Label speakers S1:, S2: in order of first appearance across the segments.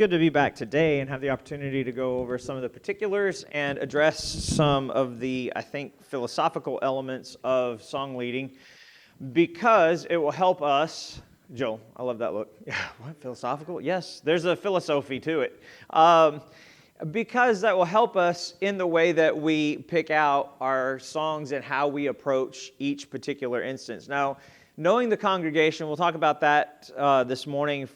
S1: Good to be back today and have the opportunity to go over some of the particulars and address some of the, I think, philosophical elements of song leading because it will help us. Joel, I love that look. Yeah, what, philosophical? Yes, there's a philosophy to it. Because that will help us in the way that we pick out our songs and how we approach each particular instance. Now, knowing the congregation, we'll talk about that this morning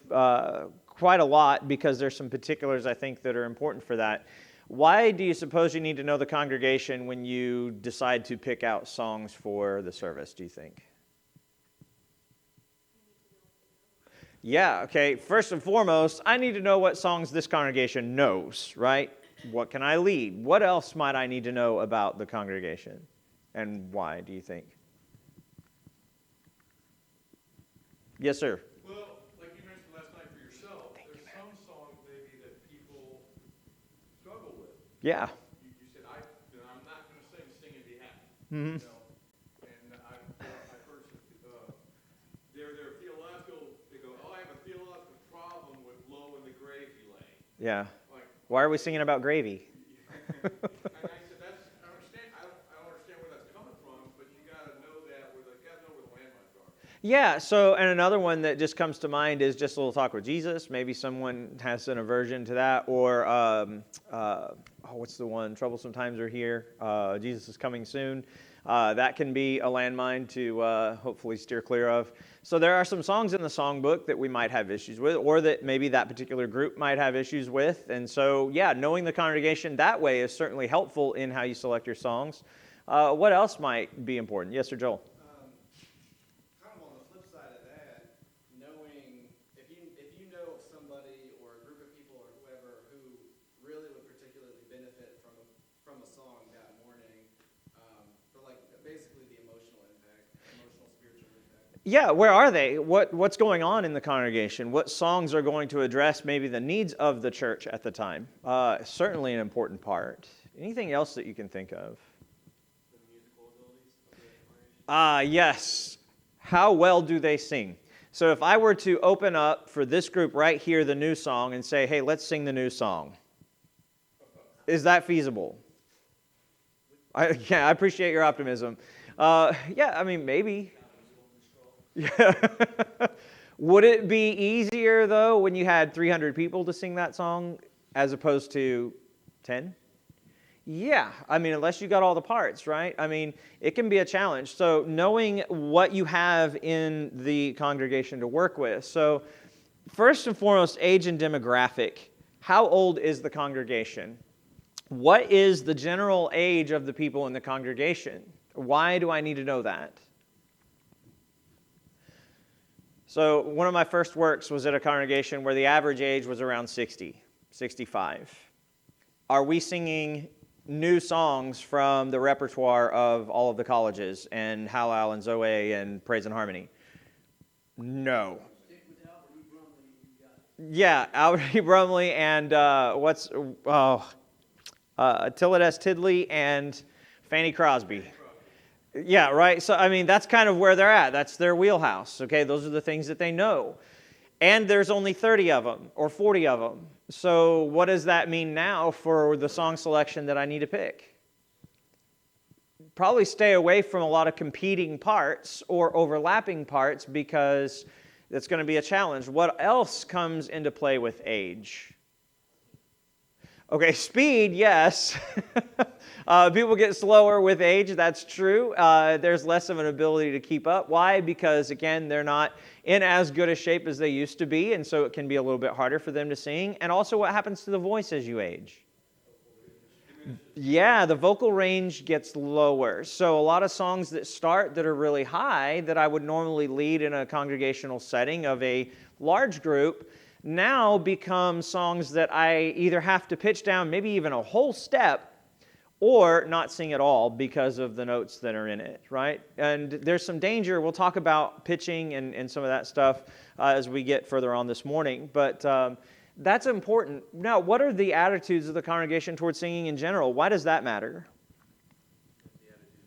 S1: quite a lot because there's some particulars I think that are important for that. Why do you suppose you need to know the congregation when you decide to pick out songs for the service, do you think? Yeah, okay. First and foremost, I need to know what songs this congregation knows, right? What can I lead? What else might I need to know about the congregation? And why, do you think? Yes, sir.
S2: Well, like you mentioned last night for yourself, there's some songs maybe that people struggle with.
S1: Yeah.
S2: You said, I'm not going to sing and be happy.
S1: Mm-hmm.
S2: You know? And I've heard some, they're theological, they go, I have a theological problem with low in the grave he lay.
S1: Yeah.
S2: Like,
S1: why are we singing about gravy?
S2: and I said, I don't understand where that's coming from, but you got to know that, you got to know where the landmines are.
S1: Yeah, so, and another one that just comes to mind is Just a Little Talk with Jesus. Maybe someone has an aversion to that. Or, what's the one? Troublesome Times Are Here. Jesus is Coming Soon. That can be a landmine to hopefully steer clear of. So there are some songs in the songbook that we might have issues with, or that maybe that particular group might have issues with. And so, yeah, knowing the congregation that way is certainly helpful in how you select your songs. What else might be important? Yes, sir, Joel?
S3: Kind of on the flip side of that, knowing if you know of somebody or a group of people or whoever who really would particularly benefit from a song that morning, for like basically the emotional impact, emotional spiritual impact.
S1: Yeah, where are they? What's going on in the congregation? What songs are going to address maybe the needs of the church at the time? Certainly an important part. Anything else that you can think of?
S2: The musical abilities of the congregation.
S1: Yes. How well do they sing? So if I were to open up for this group right here the new song and say, hey, let's sing the new song, is that feasible? I appreciate your optimism. Maybe. Yeah. Would it be easier, though, when you had 300 people to sing that song as opposed to 10? Yeah, unless you got all the parts, right? It can be a challenge. So knowing what you have in the congregation to work with. So first and foremost, age and demographic. How old is the congregation? What is the general age of the people in the congregation? Why do I need to know that? So one of my first works was at a congregation where the average age was around 60, 65. Are we singing new songs from the repertoire of all of the colleges and Hallel and Zoe and Praise and Harmony? No. Yeah, Albert E. Brumley and Tillett S. Tidley and Fanny Crosby. Yeah, right? So, that's kind of where they're at. That's their wheelhouse, okay? Those are the things that they know. And there's only 30 of them or 40 of them. So what does that mean now for the song selection that I need to pick? Probably stay away from a lot of competing parts or overlapping parts because that's going to be a challenge. What else comes into play with age? Okay, speed, yes. People get slower with age, that's true. There's less of an ability to keep up. Why? Because, again, they're not in as good a shape as they used to be, and so it can be a little bit harder for them to sing. And also what happens to the voice as you age? Yeah, the vocal range gets lower. So a lot of songs that start that are really high that I would normally lead in a congregational setting of a large group now become songs that I either have to pitch down maybe even a whole step or not sing at all because of the notes that are in it, right? And there's some danger. We'll talk about pitching and some of that stuff as we get further on this morning. But that's important. Now, what are the attitudes of the congregation towards singing in general? Why does that matter?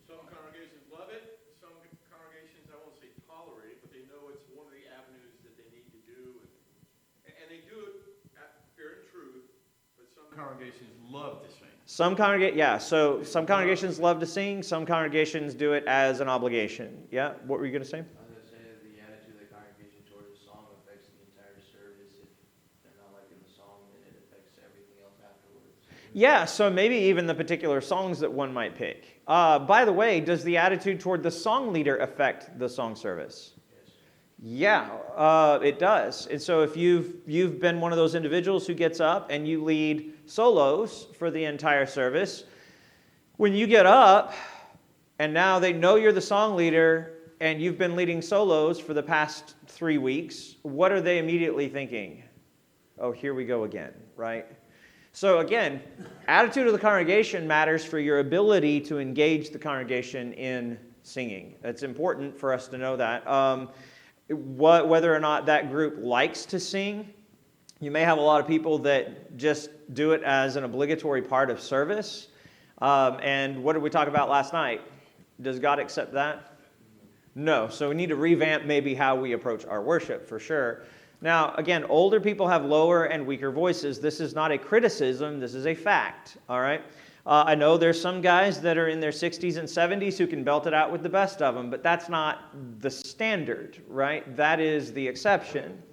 S2: Some congregations love it. Some congregations, I won't say tolerate it, but they know it's one of the avenues that they need to do. And they do it congregations love to sing.
S1: So some congregations love to sing. Some congregations do it as an obligation. Yeah, what were you going to say?
S4: I was going to say that the attitude of the congregation toward the song affects the entire service. If they're not liking the song, then it affects everything else afterwards.
S1: Yeah, so maybe even the particular songs that one might pick. By the way, does the attitude toward the song leader affect the song service?
S4: Yes.
S1: Yeah, it does. And so if you've been one of those individuals who gets up and you lead solos for the entire service, when you get up and now they know you're the song leader and you've been leading solos for the past 3 weeks, what are they immediately thinking? Oh, here we go again, right? So again, attitude of the congregation matters for your ability to engage the congregation in singing. It's important for us to know that. Whether or not that group likes to sing, you may have a lot of people that just do it as an obligatory part of service. And what did we talk about last night? Does God accept that? No. So we need to revamp maybe how we approach our worship for sure. Now, again, older people have lower and weaker voices. This is not a criticism. This is a fact, all right? I know there's some guys that are in their 60s and 70s who can belt it out with the best of them, but that's not the standard, right? That is the exception.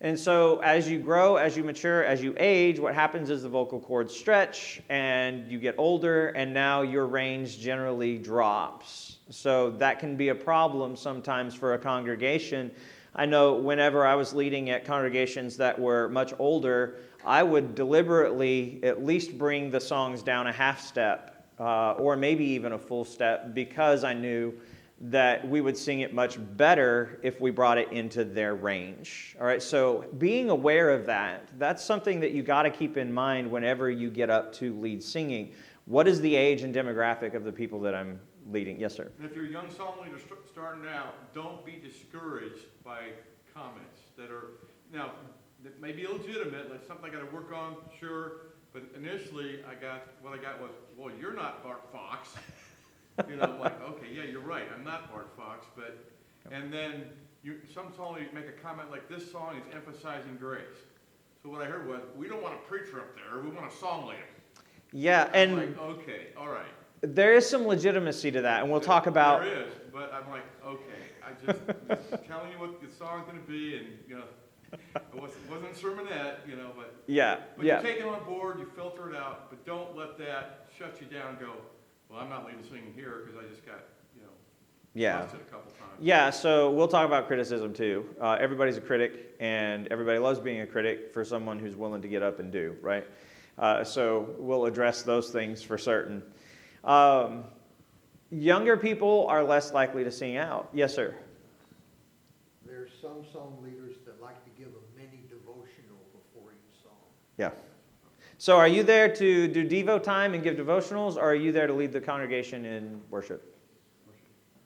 S1: And so as you grow, as you mature, as you age, what happens is the vocal cords stretch and you get older and now your range generally drops. So that can be a problem sometimes for a congregation. I know whenever I was leading at congregations that were much older, I would deliberately at least bring the songs down a half step or maybe even a full step because I knew that we would sing it much better if we brought it into their range. All right, so being aware of that, that's something that you got to keep in mind whenever you get up to lead singing. What is the age and demographic of the people that I'm leading? Yes, sir.
S2: And if you're a young song leader starting out, don't be discouraged by comments that are, now, that may be legitimate, like something I got to work on, sure, but initially what I got was, well, you're not Bart Fox. You know, like, okay, yeah, you're right, I'm not Bart Fox, but, and then some song you make a comment like, this song is emphasizing grace. So what I heard was, we don't want a preacher up there, we want a song leader.
S1: Yeah,
S2: I'm
S1: and
S2: like, okay, all right.
S1: there is some legitimacy to that, and we'll talk about...
S2: There is, but I'm like, okay, I just telling you what the song's going to be, and, you know, it wasn't a sermonette, you know, but
S1: Yeah.
S2: you take it on board, you filter it out, but don't let that shut you down and go, well, I'm not leading singing here because I just got, you know, busted a couple times.
S1: Yeah, so we'll talk about criticism too. Everybody's a critic, and everybody loves being a critic for someone who's willing to get up and do, right? So we'll address those things for certain. Younger people are less likely to sing out. Yes, sir.
S5: There's some song leaders that like to give a mini devotional before each song.
S1: Yeah. So are you there to do Devo time and give devotionals, or are you there to lead the congregation in worship?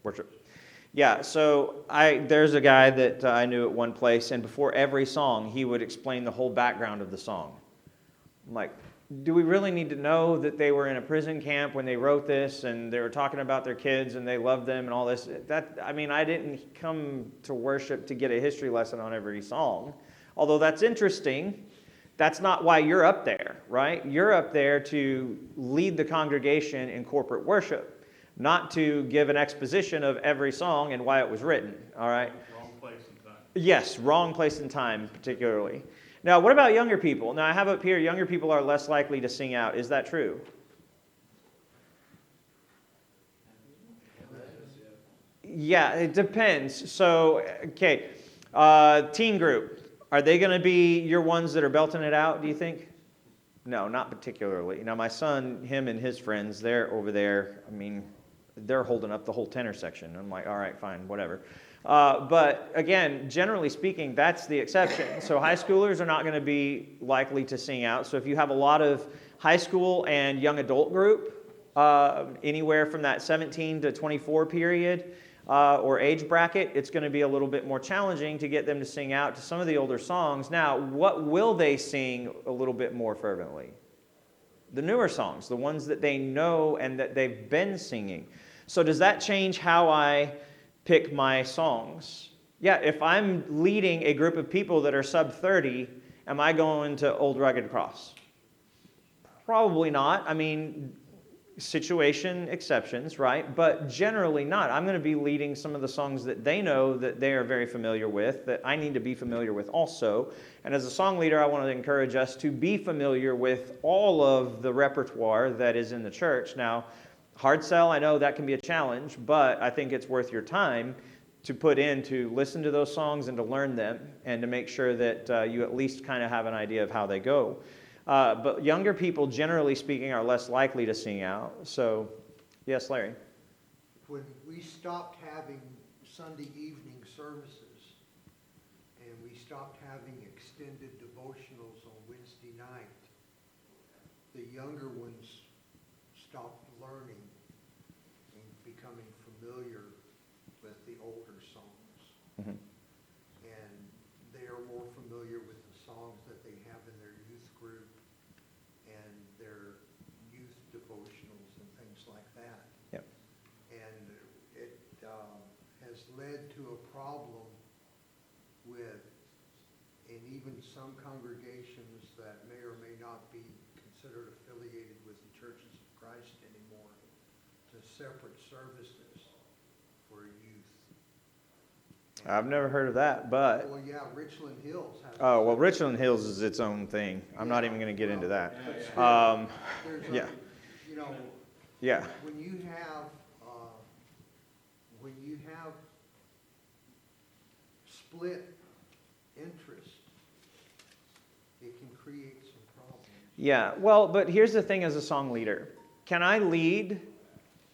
S1: Worship. Yeah, so there's a guy that I knew at one place, and before every song, he would explain the whole background of the song. I'm like, do we really need to know that they were in a prison camp when they wrote this, and they were talking about their kids, and they loved them, and all this? I didn't come to worship to get a history lesson on every song, although that's interesting. That's not why you're up there, right? You're up there to lead the congregation in corporate worship, not to give an exposition of every song and why it was written, all right?
S2: Wrong place and time.
S1: Yes, wrong place and time particularly. Now, what about younger people? Now, I have up here, younger people are less likely to sing out. Is that true? Yeah, it depends. So, okay, teen group. Are they going to be your ones that are belting it out, do you think? No, not particularly. Now, my son, him and his friends, they're over there. They're holding up the whole tenor section. I'm like, all right, fine, whatever. But again, generally speaking, that's the exception. So high schoolers are not going to be likely to sing out. So if you have a lot of high school and young adult group, anywhere from that 17 to 24 period, or age bracket, it's going to be a little bit more challenging to get them to sing out to some of the older songs. Now, what will they sing a little bit more fervently? The newer songs, the ones that they know and that they've been singing. So does that change how I pick my songs? Yeah, if I'm leading a group of people that are sub 30, am I going to Old Rugged Cross? Probably not. I mean, situation exceptions, right? But generally not. I'm going to be leading some of the songs that they know that they are very familiar with, that I need to be familiar with also. And as a song leader, I want to encourage us to be familiar with all of the repertoire that is in the church. Now, hard sell, I know that can be a challenge, but I think it's worth your time to put in to listen to those songs and to learn them and to make sure that you at least kind of have an idea of how they go. But younger people, generally speaking, are less likely to sing out. So, yes, Larry?
S5: When we stopped having Sunday evening services and we stopped having extended devotionals on Wednesday night, the younger ones stopped learning and becoming familiar with the older songs.
S1: Mm-hmm.
S5: And they are more familiar with the songs that they have in their youth group and their youth devotionals and things like that.
S1: Yep.
S5: And it has led to a problem with, in even some congregations that may or may not be considered affiliated with the Churches of Christ anymore, to separate services for youth.
S1: I've never heard of that, but...
S5: Well, yeah, Richland Hills has...
S1: Oh, well, Richland Hills is its own thing. I'm not even going to get into that.
S5: There's
S1: Yeah.
S5: You know,
S1: Yeah.
S5: when you have split interest, it can create some problems.
S1: Yeah, well, but here's the thing as a song leader. Can I lead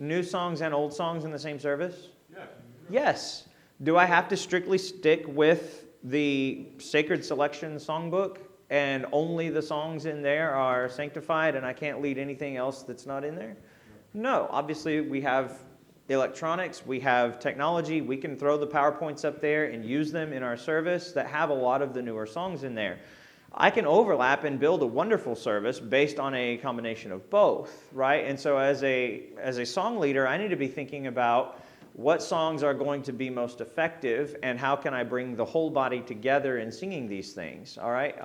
S1: new songs and old songs in the same service?
S2: Yeah.
S1: Yes. Do I have to strictly stick with the Sacred Selection songbook and only the songs in there are sanctified and I can't lead anything else that's not in there? No. Obviously, we have electronics, we have technology, we can throw the PowerPoints up there and use them in our service that have a lot of the newer songs in there. I can overlap and build a wonderful service based on a combination of both, right? And so as a song leader, I need to be thinking about what songs are going to be most effective and how can I bring the whole body together in singing these things, all right?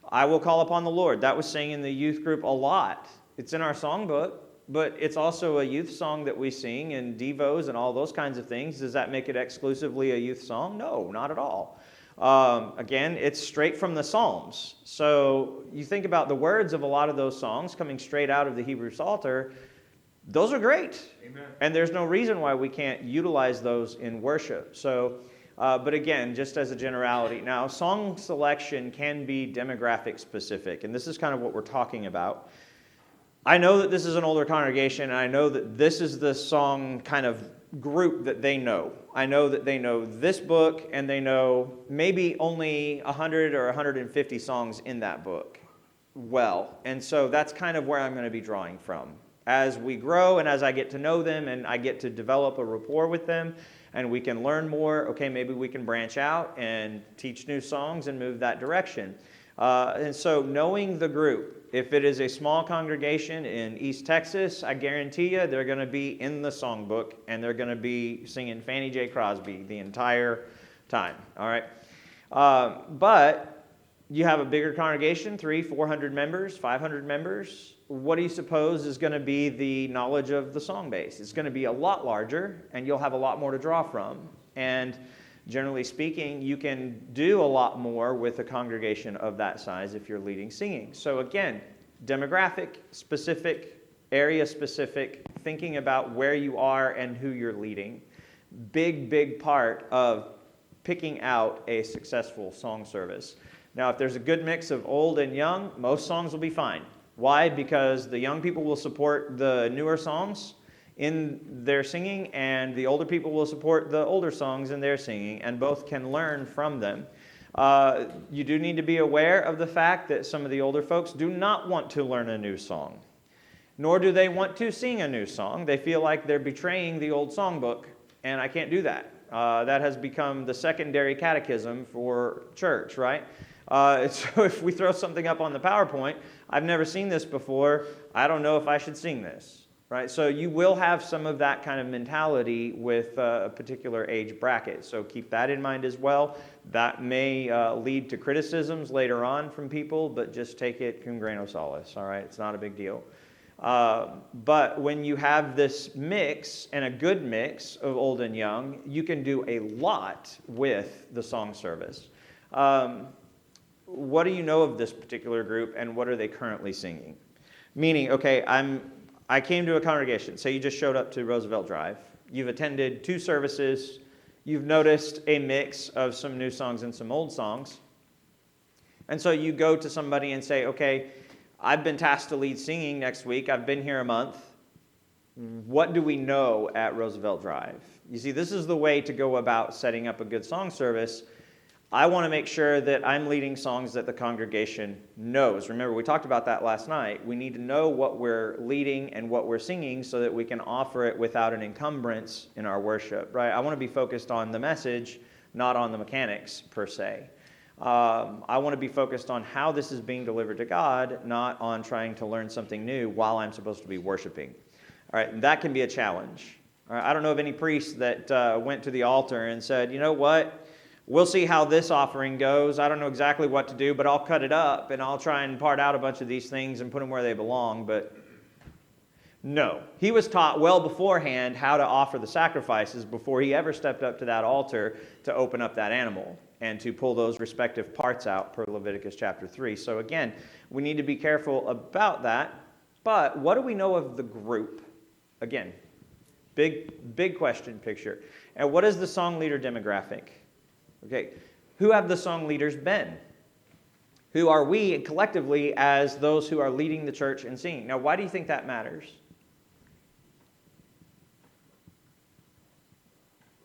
S1: I Will Call Upon the Lord. That was sang in the youth group a lot. It's in our songbook, but it's also a youth song that we sing in devos and all those kinds of things. Does that make it exclusively a youth song? No, not at all. Again, it's straight from the Psalms. So you think about the words of a lot of those songs coming straight out of the Hebrew Psalter. Those are great.
S2: Amen.
S1: And there's no reason why we can't utilize those in worship. So, but again, just as a generality. Now, song selection can be demographic specific, and this is kind of what we're talking about. I know that this is an older congregation, and I know that this is the song kind of group that they know. I know that they know this book, and they know maybe only 100 or 150 songs in that book well. And so that's kind of where I'm going to be drawing from. As we grow and as I get to know them and I get to develop a rapport with them and we can learn more, okay, maybe we can branch out and teach new songs and move that direction. And so knowing the group, if it is a small congregation in East Texas, I guarantee you they're going to be in the songbook and they're going to be singing Fannie J. Crosby the entire time, all right? But you have a bigger congregation, 300-400 members, 500 members. What do you suppose is going to be the knowledge of the song base? It's going to be a lot larger, and you'll have a lot more to draw from. And generally speaking, you can do a lot more with a congregation of that size if you're leading singing. So again, demographic specific, area specific, thinking about where you are and who you're leading. Big part of picking out a successful song service. Now, if there's a good mix of old and young, most songs will be fine. Why? Because the young people will support the newer songs in their singing, and the older people will support the older songs in their singing, and both can learn from them. You do need to be aware of the fact that some of the older folks do not want to learn a new song, nor do they want to sing a new song. They feel like they're betraying the old songbook, and I can't do that. That has become the secondary catechism for church, right? So if we throw something up on the PowerPoint, I've never seen this before, I don't know if I should sing this. right? So you will have some of that kind of mentality with a particular age bracket. So keep that in mind as well. That may lead to criticisms later on from people, but just take it cum grano salis, all right? It's not a big deal. But when you have this mix, and a good mix of old and young, you can do a lot with the song service. What do you know of this particular group, and what are they currently singing? Meaning, okay, I came to a congregation. Say you just showed up to Roosevelt Drive. You've attended 2 services. You've noticed a mix of some new songs and some old songs. And so you go to somebody and say, okay, I've been tasked to lead singing next week. I've been here a month. What do we know at Roosevelt Drive? You see, this is the way to go about setting up a good song service. I want to make sure that I'm leading songs that the congregation knows. Remember, we talked about that last night. We need to know what we're leading and what we're singing so that we can offer it without an encumbrance in our worship, right? I want to be focused on the message, not on the mechanics per se. I want to be focused on how this is being delivered to God, not on trying to learn something new while I'm supposed to be worshiping. All right, and that can be a challenge. All right, I don't know of any priest that went to the altar and said, you know what? We'll see how this offering goes. I don't know exactly what to do, but I'll cut it up and I'll try and part out a bunch of these things and put them where they belong. But no, he was taught well beforehand how to offer the sacrifices before he ever stepped up to that altar to open up that animal and to pull those respective parts out per Leviticus chapter 3. So again, we need to be careful about that. But what do we know of the group? Again, big question picture. And what is the song leader demographic? Okay, who have the song leaders been? Who are we collectively as those who are leading the church and singing? Now, why do you think that matters?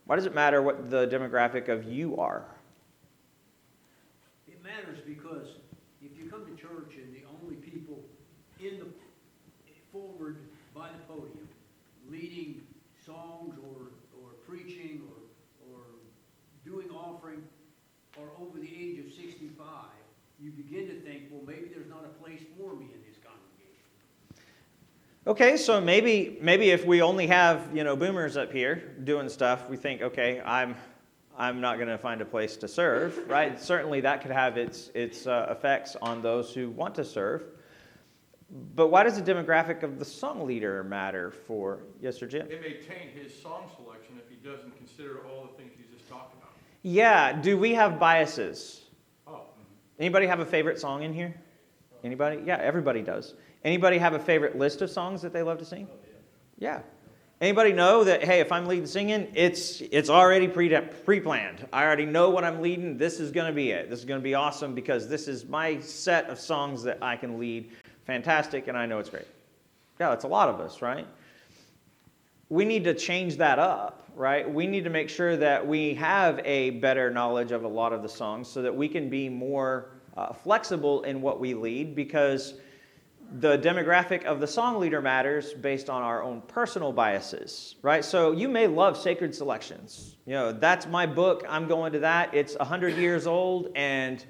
S1: Why does it matter what the demographic of you are?
S6: It matters because if you come to church and the only people in the forward by the podium leading songs or preaching or doing offering are over the age of 65, you begin to think, well, maybe there's not a place for me in this congregation.
S1: Okay, so maybe if we only have, boomers up here doing stuff, we think, okay, I'm not going to find a place to serve, right? Certainly that could have its effects on those who want to serve. But why does the demographic of the song leader matter for, yes, sir, Jim?
S2: It may taint his song selection if he doesn't consider all the things you just talked about.
S1: Yeah, do we have biases?
S2: Oh.
S1: Anybody have a favorite song in here? Anybody? Yeah, everybody does. Anybody have a favorite list of songs that they love to sing? Yeah. Anybody know that, hey, if I'm leading singing, it's already pre-planned. I already know what I'm leading. This is going to be it. This is going to be awesome because this is my set of songs that I can lead. Fantastic, and I know it's great. Yeah, that's a lot of us, right? We need to change that up, right? We need to make sure that we have a better knowledge of a lot of the songs so that we can be more flexible in what we lead, because the demographic of the song leader matters based on our own personal biases, right? So you may love Sacred Selections. That's my book. I'm going to that. It's 100 years old, and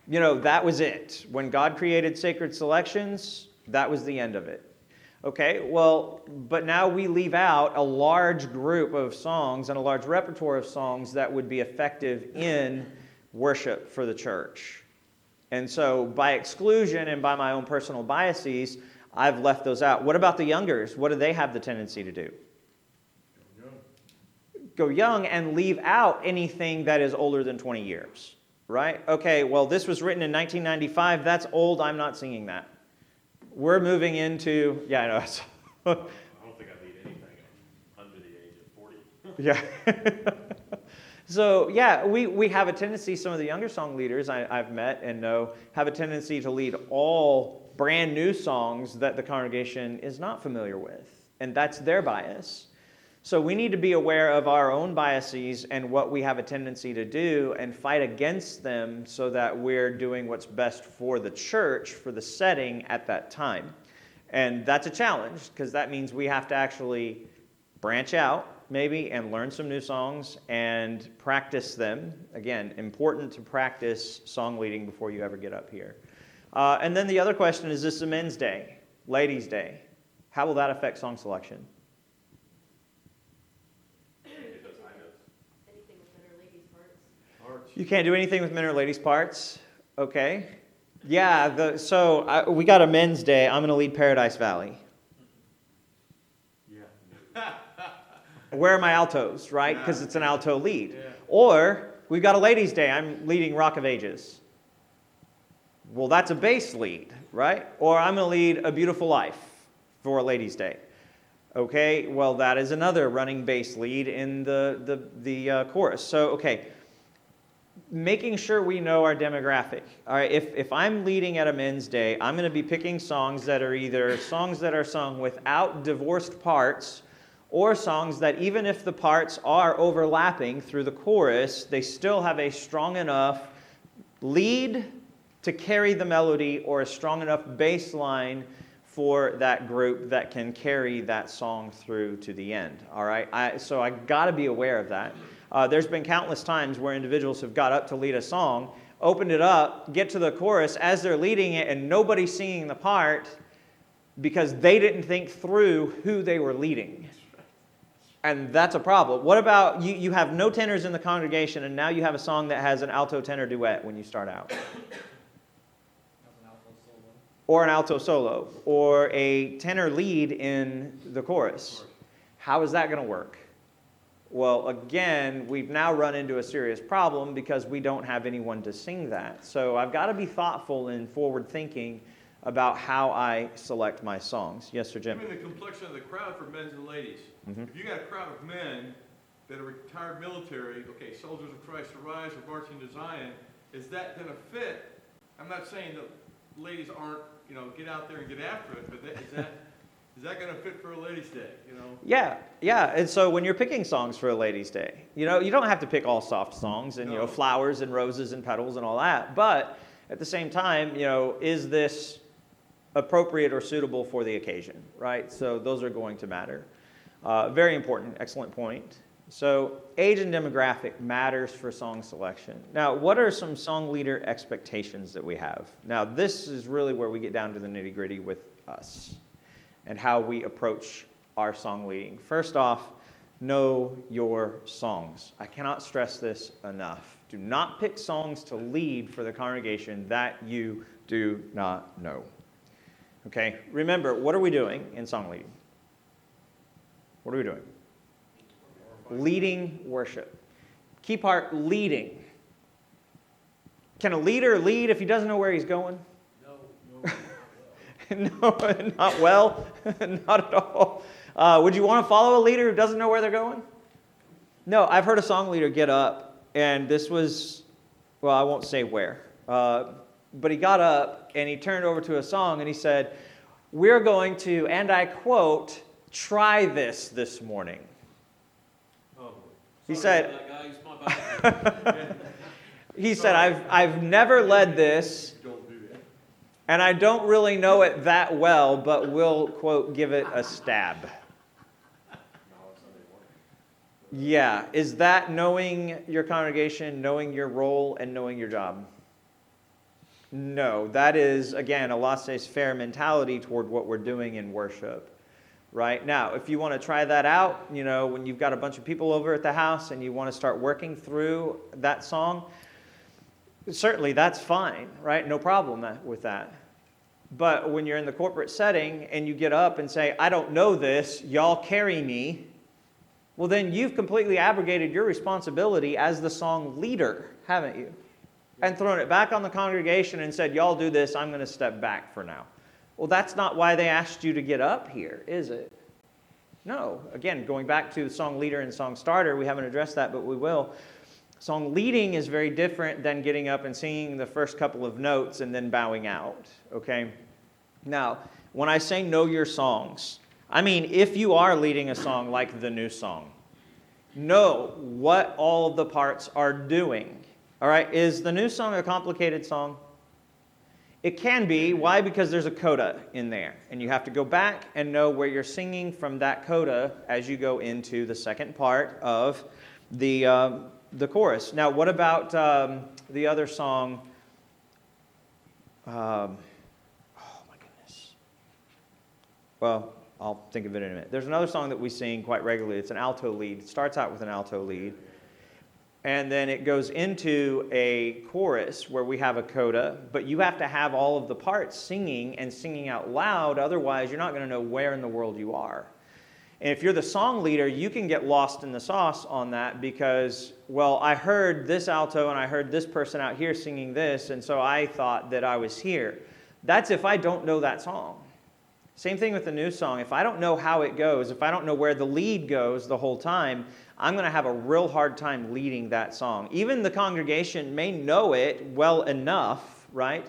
S1: that was it. When God created Sacred Selections, that was the end of it. Okay, well, but now we leave out a large group of songs and a large repertoire of songs that would be effective in worship for the church. And so by exclusion and by my own personal biases, I've left those out. What about the youngers? What do they have the tendency to do? Go young and leave out anything that is older than 20 years, right? Okay, well, this was written in 1995. That's old. I'm not singing that. We're moving into, I know.
S7: I don't think I lead anything under the age of 40.
S1: Yeah. So, we have a tendency, some of the younger song leaders I've met and know, have a tendency to lead all brand new songs that the congregation is not familiar with. And that's their bias. So we need to be aware of our own biases and what we have a tendency to do and fight against them so that we're doing what's best for the church, for the setting at that time. And that's a challenge because that means we have to actually branch out maybe and learn some new songs and practice them. Again, important to practice song leading before you ever get up here. And then the other question is this a men's day, ladies' day? How will that affect song selection?
S7: It does high notes.
S8: Anything with men or ladies' parts.
S1: You can't do anything with men or ladies' parts? Okay. Yeah, we got a men's day. I'm going to lead Paradise Valley.
S7: Yeah.
S1: Where are my altos, right? Because
S2: Yeah.
S1: it's an alto lead.
S2: Yeah.
S1: Or we've got a ladies' day. I'm leading Rock of Ages. Well, that's a bass lead, right? Or I'm going to lead A Beautiful Life for a ladies' day. Okay, well, that is another running bass lead in the chorus. So, okay, making sure we know our demographic. All right, if I'm leading at a men's day, I'm going to be picking songs that are either songs that are sung without divorced parts, or songs that even if the parts are overlapping through the chorus, they still have a strong enough lead to carry the melody, or a strong enough bass line for that group that can carry that song through to the end. All right, so I got to be aware of that. There's been countless times where individuals have got up to lead a song, opened it up, get to the chorus as they're leading it, and nobody's singing the part because they didn't think through who they were leading. And that's a problem. What about you have no tenors in the congregation, and now you have a song that has an alto tenor duet when you start out? Or an alto solo, or a tenor lead in the chorus. How is that going to work? Well, again, we've now run into a serious problem because we don't have anyone to sing that. So I've got to be thoughtful and forward thinking about how I select my songs. Yes, sir, Jim?
S2: I mean, the complexion of the crowd for men and ladies.
S1: Mhm.
S2: If you got a crowd of men that are retired military, okay, soldiers of Christ arise or marching to Zion, is that going to fit? I'm not saying that ladies aren't, get out there and get after it, but is that going to fit for a ladies' day,
S1: Yeah. And so when you're picking songs for a ladies' day, you don't have to pick all soft songs and,
S2: No.
S1: flowers and roses and petals and all that. But at the same time, is this appropriate or suitable for the occasion, right? So those are going to matter. Very important. Excellent point. So age and demographic matters for song selection. Now, what are some song leader expectations that we have? Now, this is really where we get down to the nitty-gritty with us and how we approach our song leading. First off, know your songs. I cannot stress this enough. Do not pick songs to lead for the congregation that you do not know. Okay? Remember, what are we doing in song leading? What are we doing? Leading worship. Key part, leading. Can a leader lead if he doesn't know where he's going? No, not well. Not at all. Would you want to follow a leader who doesn't know where they're going? No, I've heard a song leader get up, and this was, well, I won't say where, but he got up and he turned over to a song and he said, "We're going to," and I quote, "try this morning." He said, he said, I've never led this,
S2: Don't do that.
S1: and I don't really know it that well, but we'll, quote, give it a stab. Yeah, is that knowing your congregation, knowing your role, and knowing your job? No, that is, again, a laissez-faire mentality toward what we're doing in worship. Right? Now, if you want to try that out, when you've got a bunch of people over at the house and you want to start working through that song, certainly that's fine, right? No problem with that. But when you're in the corporate setting and you get up and say, "I don't know this, y'all carry me," well, then you've completely abrogated your responsibility as the song leader, haven't you? And thrown it back on the congregation and said, "Y'all do this, I'm going to step back for now." Well, that's not why they asked you to get up here, is it? No. Again, going back to the song leader and song starter, we haven't addressed that, but we will. Song leading is very different than getting up and singing the first couple of notes and then bowing out, okay? Now, when I say know your songs, I mean if you are leading a song like the new song, know what all of the parts are doing, all right? Is the new song a complicated song? It can be. Why? Because there's a coda in there, and you have to go back and know where you're singing from that coda as you go into the second part of the chorus. Now, what about the other song? Oh my goodness. Well, I'll think of it in a minute. There's another song that we sing quite regularly. It's an alto lead. It starts out with an alto lead. And then it goes into a chorus where we have a coda, but you have to have all of the parts singing and singing out loud. Otherwise, you're not going to know where in the world you are. And if you're the song leader, you can get lost in the sauce on that because, well, I heard this alto and I heard this person out here singing this, and so I thought that I was here. That's if I don't know that song. Same thing with the new song. If I don't know how it goes, if I don't know where the lead goes the whole time, I'm going to have a real hard time leading that song. Even the congregation may know it well enough, right,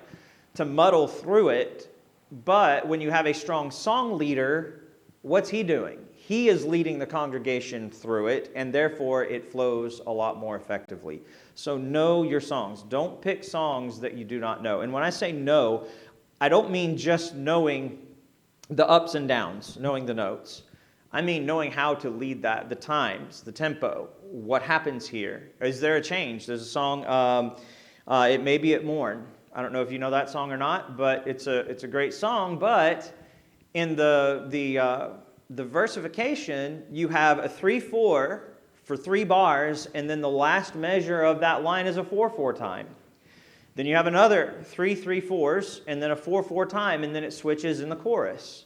S1: to muddle through it, but when you have a strong song leader, what's he doing? He is leading the congregation through it, and therefore it flows a lot more effectively. So know your songs. Don't pick songs that you do not know. And when I say know, I don't mean just knowing the ups and downs, knowing the notes. I mean knowing how to lead that, the times, the tempo, what happens here. Is there a change? There's a song, It May Be at Morn. I don't know if you know that song or not, but it's a great song. But in the versification, you have a 3/4 for 3 bars, and then the last measure of that line is a 4/4 time. Then you have another 3 3/4s, and then a 4/4 time, and then it switches in the chorus.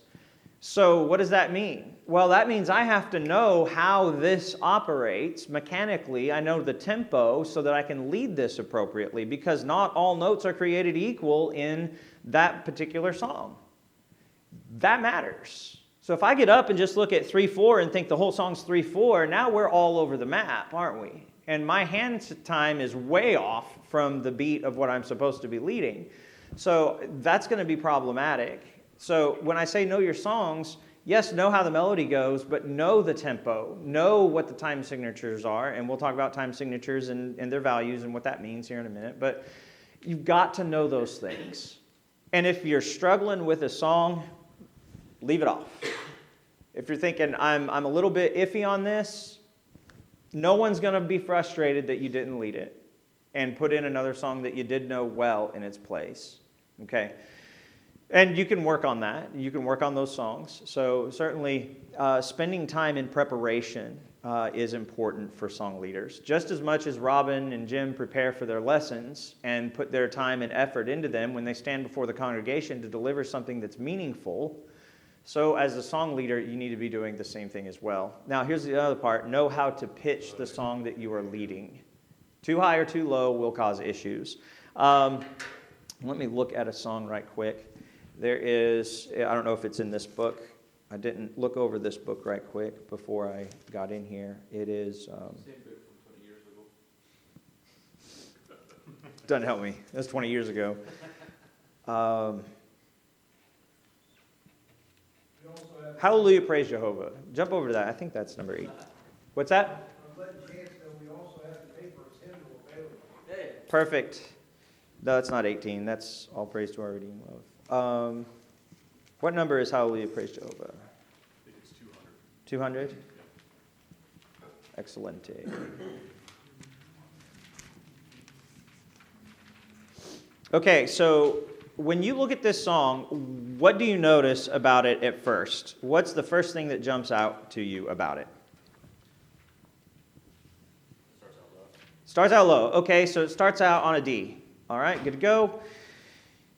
S1: So what does that mean? Well, that means I have to know how this operates mechanically. I know the tempo so that I can lead this appropriately, because not all notes are created equal in that particular song. That matters. So if I get up and just look at 3/4 and think the whole song's 3/4, now we're all over the map, aren't we? And my hand time is way off from the beat of what I'm supposed to be leading. So that's going to be problematic. So when I say know your songs, yes, know how the melody goes, but know the tempo. Know what the time signatures are, and we'll talk about time signatures and their values and what that means here in a minute. But you've got to know those things. And if you're struggling with a song, leave it off. If you're thinking, I'm a little bit iffy on this, no one's going to be frustrated that you didn't lead it and put in another song that you did know well in its place. Okay? And you can work on that. You can work on those songs. So certainly spending time in preparation is important for song leaders. Just as much as Robin and Jim prepare for their lessons and put their time and effort into them when they stand before the congregation to deliver something that's meaningful, so as a song leader, you need to be doing the same thing as well. Now, here's the other part. Know how to pitch the song that you are leading. Too high or too low will cause issues. Let me look at a song right quick. There is, I don't know if it's in this book. I didn't look over this book right quick before I got in here. It is...
S2: Same book from 20 years ago.
S1: Doesn't help me. That's 20 years ago. Hallelujah, praise Jehovah. Jump over to that. I think that's number 8. What's that?
S5: I'm letting Chance know we also have the paper's hymnal available.
S4: Hey,
S1: Perfect. No, that's not 18. That's all praise to our redeemed love. What number is Hallelujah, praise Jehovah?
S7: I think it's 200.
S1: 200? Excellente. Okay, so when you look at this song, what do you notice about it at first? What's the first thing that jumps out to you about it? Starts out low. Okay, so it starts out on a D. All right, good to go.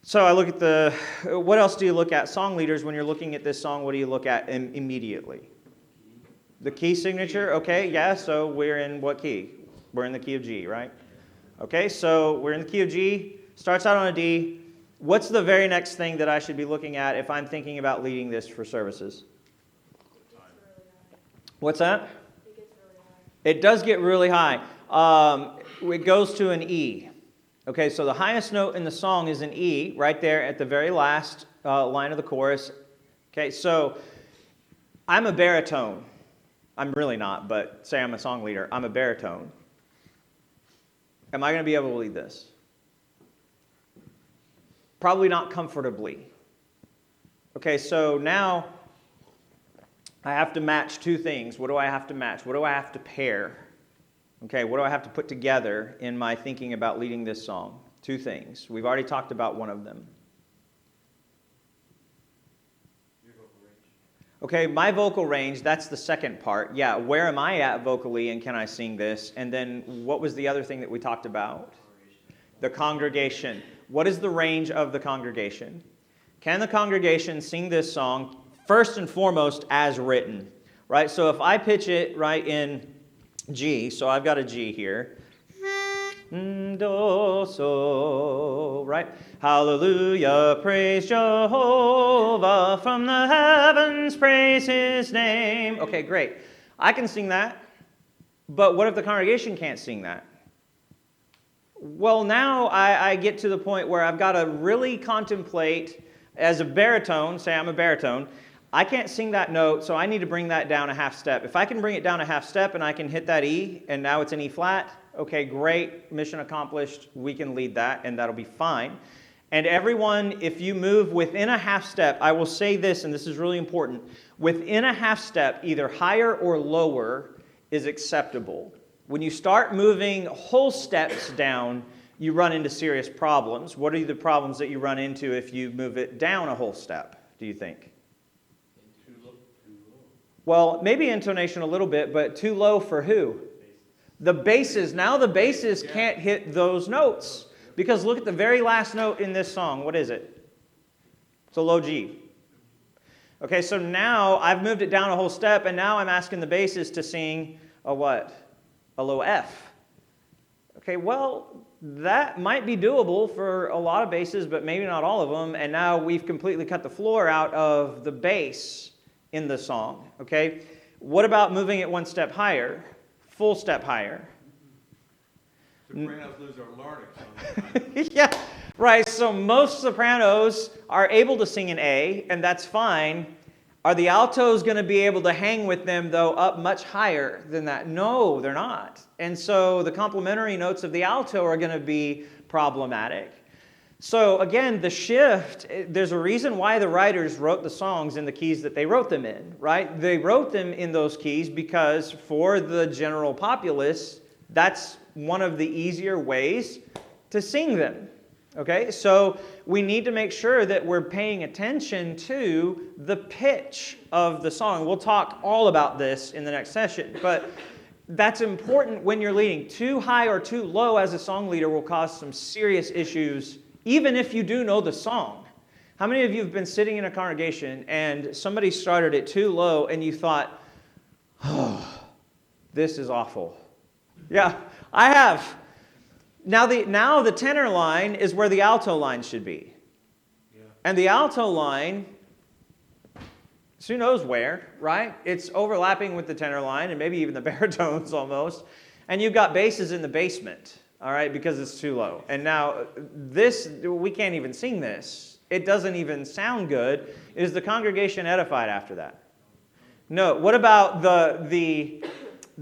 S1: So I look at what else do you look at? Song leaders, when you're looking at this song, what do you look at immediately? The key signature? Okay, yeah, so we're in what key? We're in the key of G, right? Okay, so we're in the key of G, starts out on a D. What's the very next thing that I should be looking at if I'm thinking about leading this for services? What's that?
S8: It gets really high.
S1: It does get really high. It goes to an E. Okay, so the highest note in the song is an E, right there at the very last line of the chorus. Okay, so I'm a baritone. I'm really not, but say I'm a song leader. I'm a baritone. Am I going to be able to lead this? Probably not comfortably. Okay, so now I have to match two things. What do I have to match? What do I have to pair? Okay, what do I have to put together in my thinking about leading this song? Two things. We've already talked about one of them. Okay, my vocal range, that's the second part. Yeah, where am I at vocally and can I sing this? And then what was the other thing that we talked about? The congregation. What is the range of the congregation? Can the congregation sing this song first and foremost as written? Right? So if I pitch it right in G, so I've got a G here. Do, so, right? Hallelujah, praise Jehovah, from the heavens praise his name. Okay, great. I can sing that, but what if the congregation can't sing that? Well, now I get to the point where I've got to really contemplate, as a baritone, say I'm a baritone, I can't sing that note, so I need to bring that down a half step. If I can bring it down a half step and I can hit that E, and now it's an E flat, okay, great, mission accomplished, we can lead that, and that'll be fine. And everyone, if you move within a half step, I will say this, and this is really important, within a half step, either higher or lower is acceptable. When you start moving whole steps down, you run into serious problems. What are the problems that you run into if you move it down a whole step, do you think?
S7: Too low.
S1: Well, maybe intonation a little bit, but too low for who? The basses. Now the basses can't hit those notes. Because look at the very last note in this song. What is it? It's a low G. Okay, so now I've moved it down a whole step, and now I'm asking the basses to sing a what? A low F. Okay, well, that might be doable for a lot of basses, but maybe not all of them. And now we've completely cut the floor out of the bass in the song. Okay, what about moving it one step higher? Full step higher.
S2: Sopranos lose our larynx.
S1: Yeah, right. So most sopranos are able to sing an A, and that's fine. Are the altos going to be able to hang with them, though, up much higher than that? No, they're not. And so the complementary notes of the alto are going to be problematic. So again, the shift, there's a reason why the writers wrote the songs in the keys that they wrote them in, right? They wrote them in those keys because for the general populace, that's one of the easier ways to sing them. Okay, so we need to make sure that we're paying attention to the pitch of the song. We'll talk all about this in the next session, but that's important when you're leading. Too high or too low as a song leader will cause some serious issues, even if you do know the song. How many of you have been sitting in a congregation and somebody started it too low and you thought, oh, this is awful? Yeah, I have. Now the tenor line is where the alto line should be.
S2: Yeah.
S1: And the alto line, who knows where, right? It's overlapping with the tenor line and maybe even the baritones almost. And you've got basses in the basement, all right, because it's too low. And now this, we can't even sing this. It doesn't even sound good. Is the congregation edified after that? No. What about the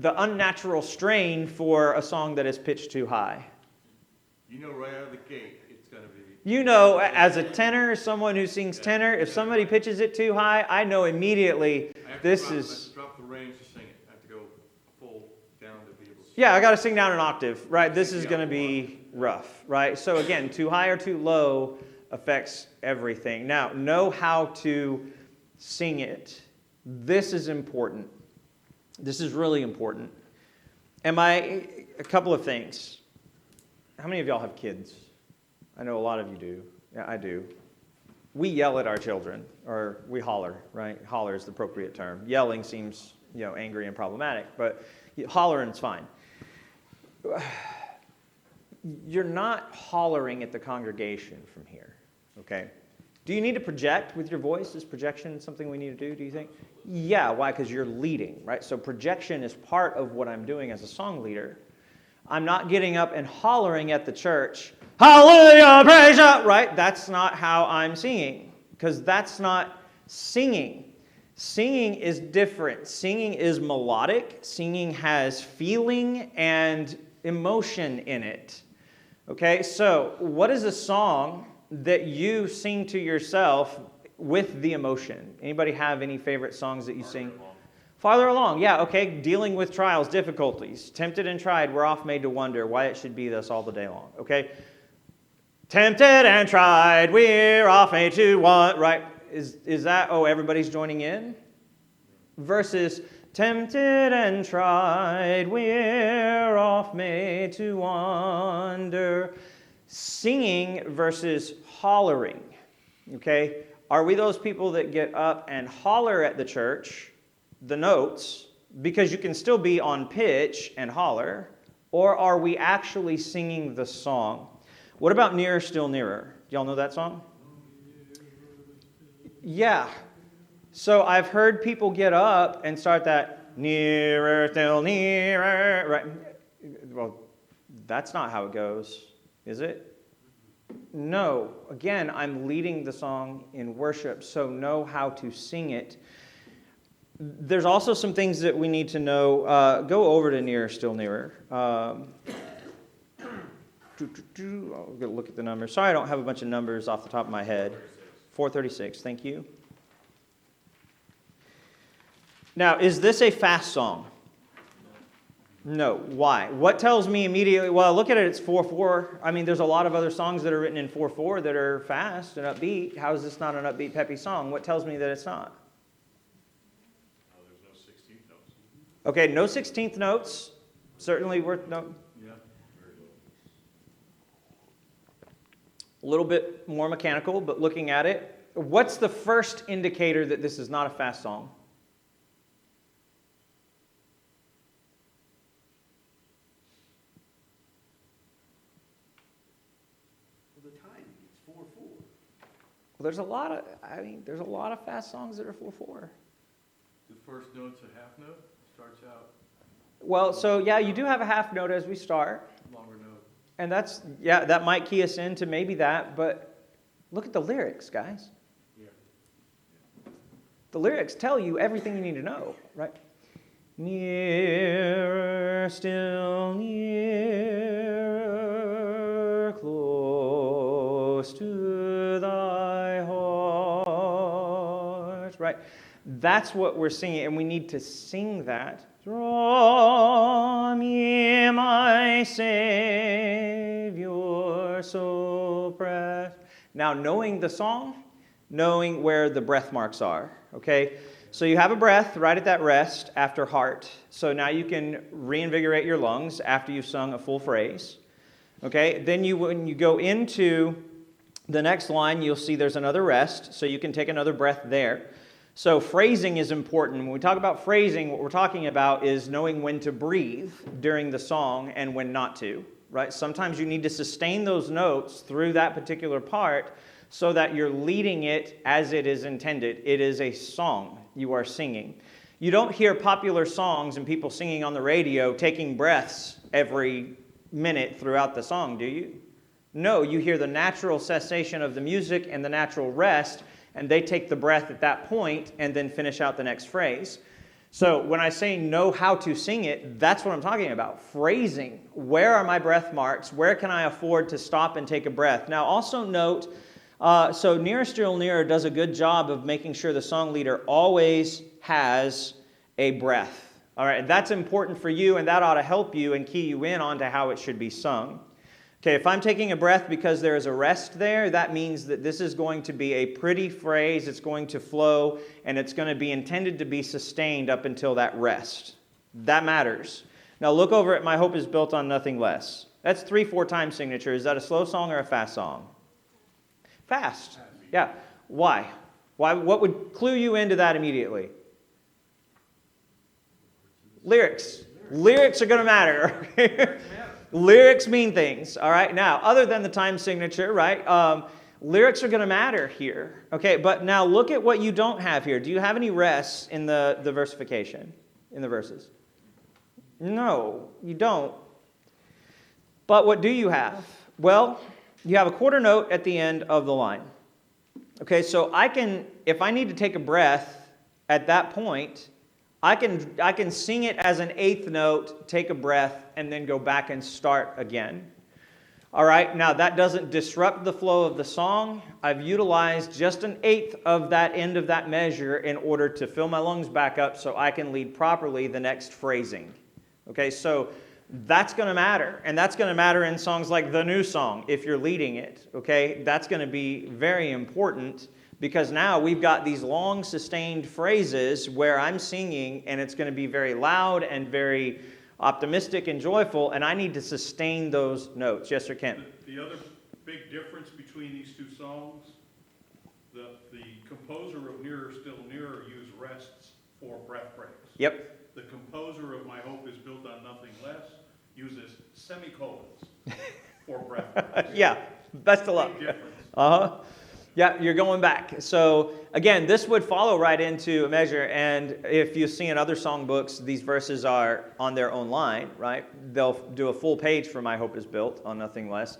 S1: unnatural strain for a song that is pitched too high?
S2: You know right out of the gate, it's going to be...
S1: You know, as a tenor, someone who sings tenor, if somebody pitches it too high, I know immediately this is...
S2: drop the range to sing it. I have to go full down to be able to sing.
S1: Yeah, I got to sing down an octave, right? This is going to be rough, right? So again, too high or too low affects everything. Now, know how to sing it. This is important. This is really important. A couple of things. How many of y'all have kids? I know a lot of you do. Yeah, I do. We yell at our children, or we holler, right? Holler is the appropriate term. Yelling seems, angry and problematic, but hollering's fine. You're not hollering at the congregation from here, okay? Do you need to project with your voice? Is projection something we need to do you think? Yeah, why? Because you're leading, right? So projection is part of what I'm doing as a song leader. I'm not getting up and hollering at the church, hallelujah, praise God, right? That's not how I'm singing, because that's not singing. Singing is different. Singing is melodic. Singing has feeling and emotion in it. Okay, so what is a song that you sing to yourself with the emotion? Anybody have any favorite songs that you sing? Farther along, yeah, okay, dealing with trials, difficulties. Tempted and tried, we're oft made to wonder why it should be thus all the day long, okay? Tempted and tried, we're oft made to want, right? Is that, everybody's joining in? versus tempted and tried, we're off made to wander. Singing versus hollering, okay? Are we those people that get up and holler at the church, the notes, because you can still be on pitch and holler, or are we actually singing the song? What about Nearer, Still Nearer? Do y'all know that song? Yeah. So I've heard people get up and start that nearer, still nearer, right? Well, that's not how it goes, is it? No. Again, I'm leading the song in worship, so know how to sing it. There's also some things that we need to know. Go over to Nearer, Still Nearer. I'll go look at the numbers. Sorry, I don't have a bunch of numbers off the top of my head. 436, thank you. Now, is this a fast song? No. Why? What tells me immediately, well, look at it, it's 4/4. I mean, there's a lot of other songs that are written in 4/4 that are fast and upbeat. How is this not an upbeat, peppy song? What tells me that it's not?
S7: There's no 16th notes.
S1: Okay, no 16th notes. Certainly worth noting.
S2: Yeah.
S1: A little bit more mechanical, but looking at it, what's the first indicator that this is not a fast song?
S6: Well, the timing, it's 4/4.
S1: Well, there's a lot of fast songs that are 4/4.
S2: The first note's a half note, starts out
S1: Well, so yeah, you do have a half note as we start.
S2: longer note.
S1: And that might key us into maybe that, but look at the lyrics, guys.
S2: Yeah.
S1: The lyrics tell you everything you need to know, right? Nearer, still nearer, close to thy heart, right? That's what we're singing, and we need to sing that. Draw me, my Savior, so precious. Now, knowing the song, knowing where the breath marks are, okay? So you have a breath right at that rest after heart. So now you can reinvigorate your lungs after you've sung a full phrase, okay? Then when you go into the next line, you'll see there's another rest, so you can take another breath there. So phrasing is important. When we talk about phrasing, what we're talking about is knowing when to breathe during the song and when not to, right? Sometimes you need to sustain those notes through that particular part so that you're leading it as it is intended. It is a song you are singing. You don't hear popular songs and people singing on the radio taking breaths every minute throughout the song, do you? No, you hear the natural cessation of the music and the natural rest, and they take the breath at that point and then finish out the next phrase. So when I say know how to sing it, that's what I'm talking about. Phrasing. Where are my breath marks? Where can I afford to stop and take a breath? Now also note, so Nearer Still Nearer does a good job of making sure the song leader always has a breath. All right, that's important for you, and that ought to help you and key you in onto how it should be sung. Okay, if I'm taking a breath because there is a rest there, that means that this is going to be a pretty phrase, it's going to flow, and it's going to be intended to be sustained up until that rest. That matters. Now look over at My Hope is Built on Nothing Less. That's 3/4 time signature. Is that a slow song or a fast song? Fast. Yeah. Why? What would clue you into that immediately? Lyrics. Lyrics are going to matter. Lyrics mean things, all right? Now, other than the time signature, right, lyrics are going to matter here, okay? But now look at what you don't have here. Do you have any rests in the versification, in the verses? No, you don't. But what do you have? Well, you have a quarter note at the end of the line. Okay, so if I need to take a breath at that point, I can sing it as an eighth note, take a breath, and then go back and start again. All right, now that doesn't disrupt the flow of the song. I've utilized just an eighth of that end of that measure in order to fill my lungs back up so I can lead properly the next phrasing. Okay, so that's going to matter. And that's going to matter in songs like The New Song if you're leading it. Okay, that's going to be very important Because now we've got these long sustained phrases where I'm singing and it's going to be very loud and very optimistic and joyful, and I need to sustain those notes. Yes, sir, Ken?
S7: The other big difference between these two songs, the composer of Nearer, Still Nearer used rests for breath breaks.
S1: Yep.
S7: The composer of My Hope is Built on Nothing Less uses semicolons for breath breaks.
S1: Yeah, best of luck.
S7: Big difference.
S1: Uh-huh. Yeah, you're going back. So again, this would follow right into a measure, and if you see in other songbooks, these verses are on their own line, right? They'll do a full page for My Hope is Built on Nothing Less.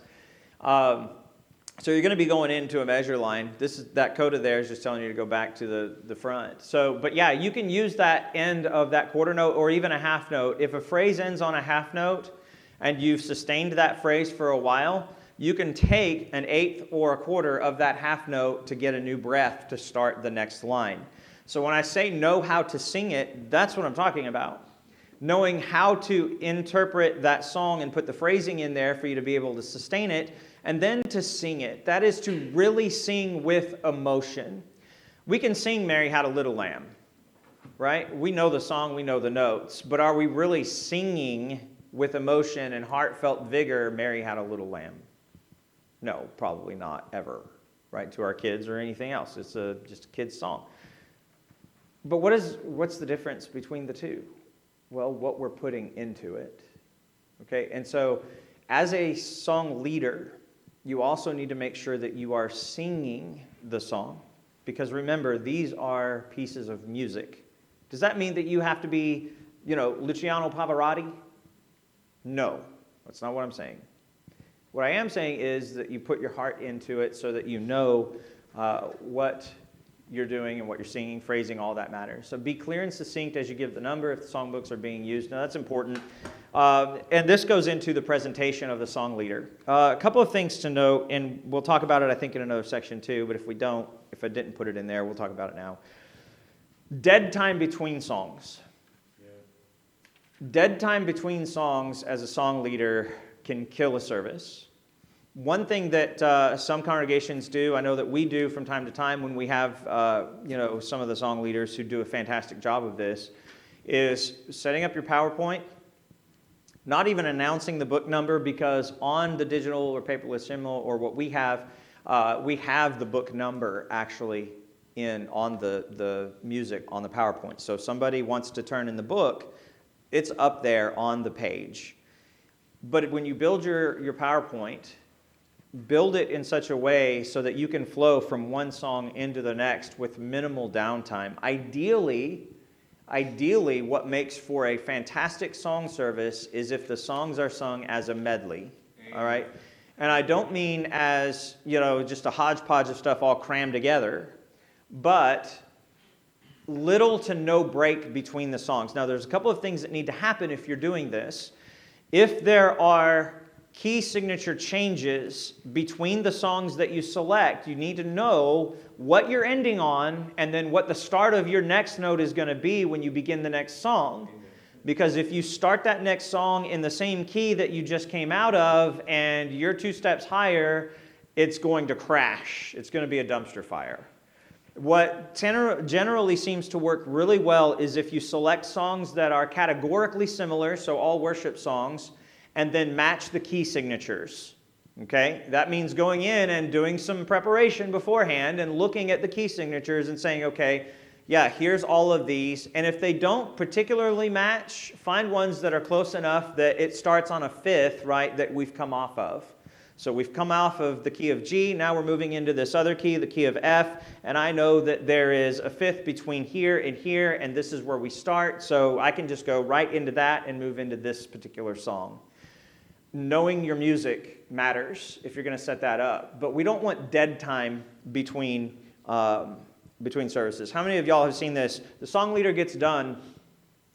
S1: So you're going to be going into a measure line. That coda there is just telling you to go back to the front. So, but yeah, you can use that end of that quarter note or even a half note. If a phrase ends on a half note and you've sustained that phrase for a while, you can take an eighth or a quarter of that half note to get a new breath to start the next line. So when I say know how to sing it, that's what I'm talking about. Knowing how to interpret that song and put the phrasing in there for you to be able to sustain it, and then to sing it. That is to really sing with emotion. We can sing Mary Had a Little Lamb, right? We know the song, we know the notes, but are we really singing with emotion and heartfelt vigor, Mary Had a Little Lamb? No, probably not ever, right? To our kids or anything else. It's just a kid's song. But what's the difference between the two? Well, what we're putting into it. Okay, and so as a song leader, you also need to make sure that you are singing the song. Because remember, these are pieces of music. Does that mean that you have to be, Luciano Pavarotti? No, that's not what I'm saying. What I am saying is that you put your heart into it so that you know what you're doing and what you're singing, phrasing, all that matters. So be clear and succinct as you give the number if the songbooks are being used. Now, that's important. And this goes into the presentation of the song leader. A couple of things to note, and we'll talk about it, I think, in another section too, but if I didn't put it in there, we'll talk about it now. Dead time between songs. Dead time between songs as a song leader can kill a service. One thing that some congregations do, I know that we do from time to time when we have some of the song leaders who do a fantastic job of this, is setting up your PowerPoint, not even announcing the book number, because on the digital or paperless hymnal or what we have the book number actually on the music on the PowerPoint. So if somebody wants to turn in the book, it's up there on the page. But when you build your PowerPoint, build it in such a way so that you can flow from one song into the next with minimal downtime. Ideally, what makes for a fantastic song service is if the songs are sung as a medley, all right? And I don't mean as, just a hodgepodge of stuff all crammed together, but little to no break between the songs. Now, there's a couple of things that need to happen if you're doing this. If there are key signature changes between the songs that you select, you need to know what you're ending on and then what the start of your next note is going to be when you begin the next song. Because if you start that next song in the same key that you just came out of and you're 2 steps higher, it's going to crash. It's going to be a dumpster fire. What generally seems to work really well is if you select songs that are categorically similar, so all worship songs, and then match the key signatures. Okay? That means going in and doing some preparation beforehand and looking at the key signatures and saying, okay, yeah, here's all of these. And if they don't particularly match, find ones that are close enough that it starts on a fifth, right, that we've come off of. So we've come off of the key of G, now we're moving into this other key, the key of F, and I know that there is a fifth between here, and this is where we start, so I can just go right into that and move into this particular song. Knowing your music matters if you're going to set that up, but we don't want dead time between services. How many of y'all have seen this? The song leader gets done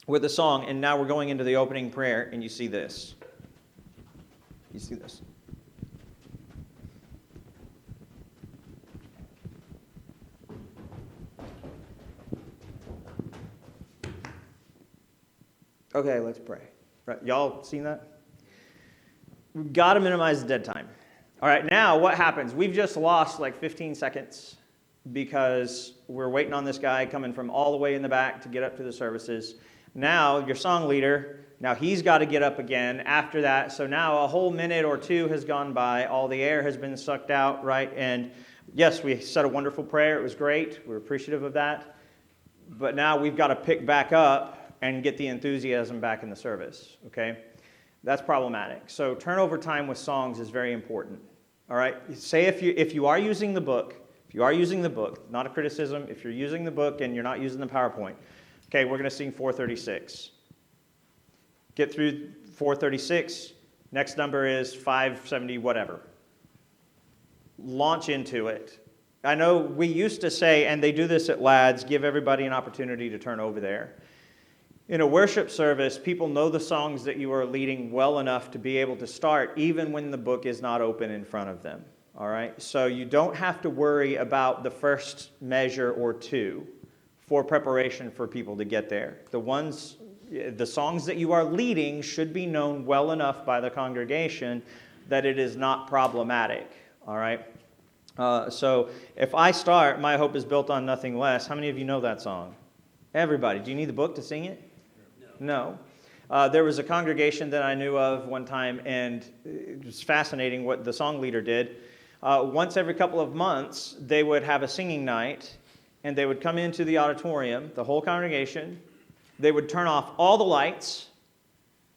S1: with a song, and now we're going into the opening prayer, and you see this. You see this. Okay, let's pray. Right, y'all seen that? We've got to minimize the dead time. All right, now what happens? We've just lost like 15 seconds because we're waiting on this guy coming from all the way in the back to get up to the services. Now, your song leader, now he's got to get up again after that. So now a whole minute or two has gone by. All the air has been sucked out, right? And yes, we said a wonderful prayer. It was great. We're appreciative of that. But now we've got to pick back up and get the enthusiasm back in the service, okay? That's problematic. So turnover time with songs is very important, all right? Say if you are using the book, not a criticism, if you're using the book and you're not using the PowerPoint, okay, we're going to sing 436. Get through 436, next number is 570 whatever. Launch into it. I know we used to say, and they do this at LADS, give everybody an opportunity to turn over there. In a worship service, people know the songs that you are leading well enough to be able to start, even when the book is not open in front of them. All right? So you don't have to worry about the first measure or two for preparation for people to get there. The songs that you are leading should be known well enough by the congregation that it is not problematic. All right? So if I start, My Hope is Built on Nothing Less, how many of you know that song? Everybody. Do you need the book to sing it? No. There was a congregation that I knew of one time, and it was fascinating what the song leader did. Once every couple of months, they would have a singing night, and they would come into the auditorium, the whole congregation. They would turn off all the lights.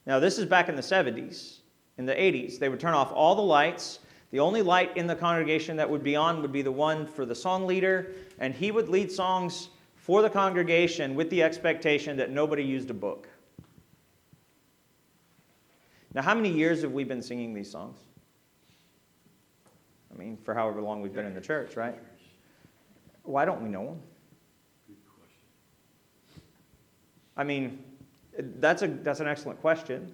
S1: Now, this is back in the 70s. In the 80s, they would turn off all the lights. The only light in the congregation that would be on would be the one for the song leader, and he would lead songs for the congregation with the expectation that nobody used a book. Now, how many years have we been singing these songs? I mean, for however long we've been in the church, right? Why don't we know them?
S2: Good question.
S1: I mean, that's an excellent question.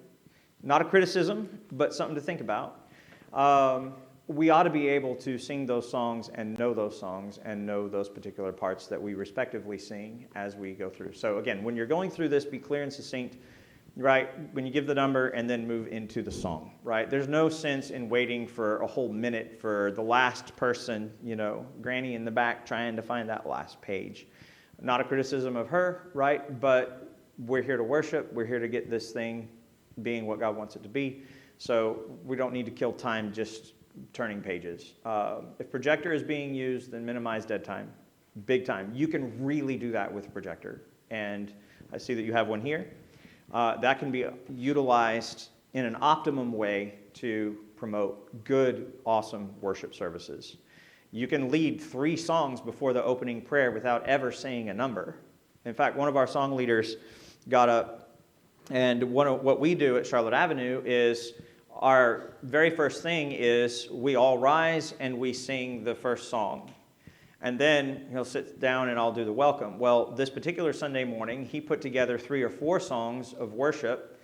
S1: Not a criticism, but something to think about. We ought to be able to sing those songs and know those particular parts that we respectively sing as we go through. So again, when you're going through this, be clear and succinct, right? When you give the number and then move into the song, right? There's no sense in waiting for a whole minute for the last person, Granny in the back trying to find that last page. Not a criticism of her, right? But we're here to worship. We're here to get this thing being what God wants it to be. So we don't need to kill time just turning pages. If projector is being used, then minimize dead time. Big time. You can really do that with a projector. And I see that you have one here. That can be utilized in an optimum way to promote good, awesome worship services. You can lead 3 songs before the opening prayer without ever saying a number. In fact, one of our song leaders got up, and what we do at Charlotte Avenue is our very first thing is we all rise and we sing the first song. And then he'll sit down and I'll do the welcome. Well, this particular Sunday morning, he put together 3 or 4 songs of worship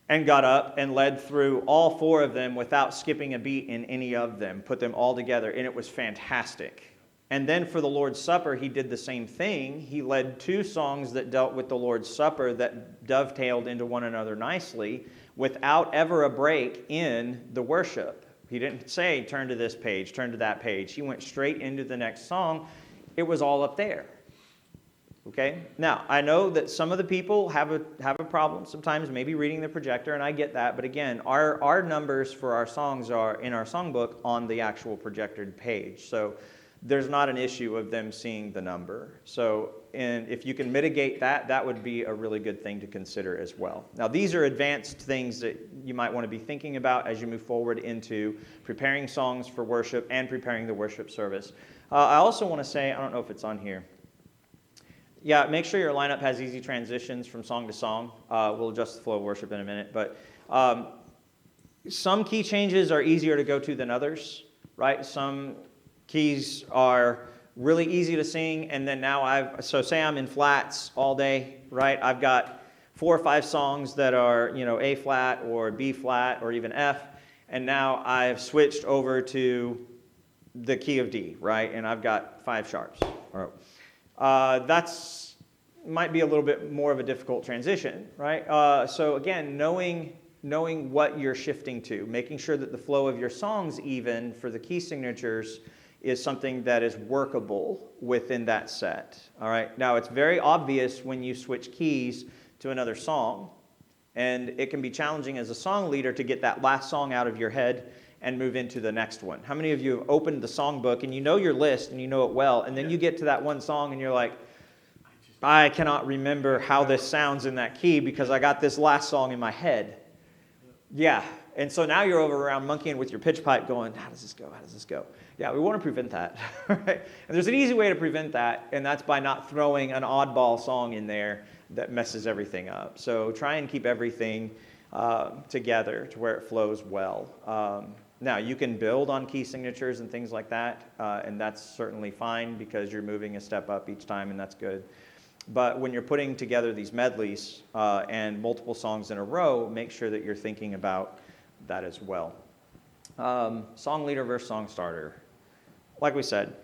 S1: and got up and led through all 4 of them without skipping a beat in any of them, put them all together, and it was fantastic. And then for the Lord's Supper, he did the same thing. He led 2 songs that dealt with the Lord's Supper that dovetailed into one another nicely without ever a break in the worship. He didn't say, turn to this page, turn to that page. He went straight into the next song. It was all up there. Okay? Now, I know that some of the people have a problem sometimes maybe reading the projector, and I get that. But again, our numbers for our songs are in our songbook on the actual projected page. So there's not an issue of them seeing the number. So, and if you can mitigate that, that would be a really good thing to consider as well. Now, these are advanced things that you might want to be thinking about as you move forward into preparing songs for worship and preparing the worship service. I also want to say, I don't know if it's on here. Yeah, make sure your lineup has easy transitions from song to song. We'll adjust the flow of worship in a minute. But some key changes are easier to go to than others, right? Some keys are really easy to sing, and then now so say I'm in flats all day, right? I've got 4 or 5 songs that are, A flat or B flat or even F, and now I've switched over to the key of D, right? And I've got 5 sharps. All right. That's might be a little bit more of a difficult transition, right? So again, knowing what you're shifting to, making sure that the flow of your songs even for the key signatures is something that is workable within that set. All right. Now, it's very obvious when you switch keys to another song, and it can be challenging as a song leader to get that last song out of your head and move into the next one. How many of you have opened the songbook and you know your list and you know it well, and then you get to that one song and you're like, I cannot remember how this sounds in that key because I got this last song in my head. Yeah. And so now you're over around monkeying with your pitch pipe going, how does this go? How does this go? Yeah, we want to prevent that. Right? And there's an easy way to prevent that, and that's by not throwing an oddball song in there that messes everything up. So try and keep everything together to where it flows well. Now, you can build on key signatures and things like that, and that's certainly fine because you're moving a step up each time, and that's good. But when you're putting together these medleys and multiple songs in a row, make sure that you're thinking about that as well. Song leader versus song starter. Like we said,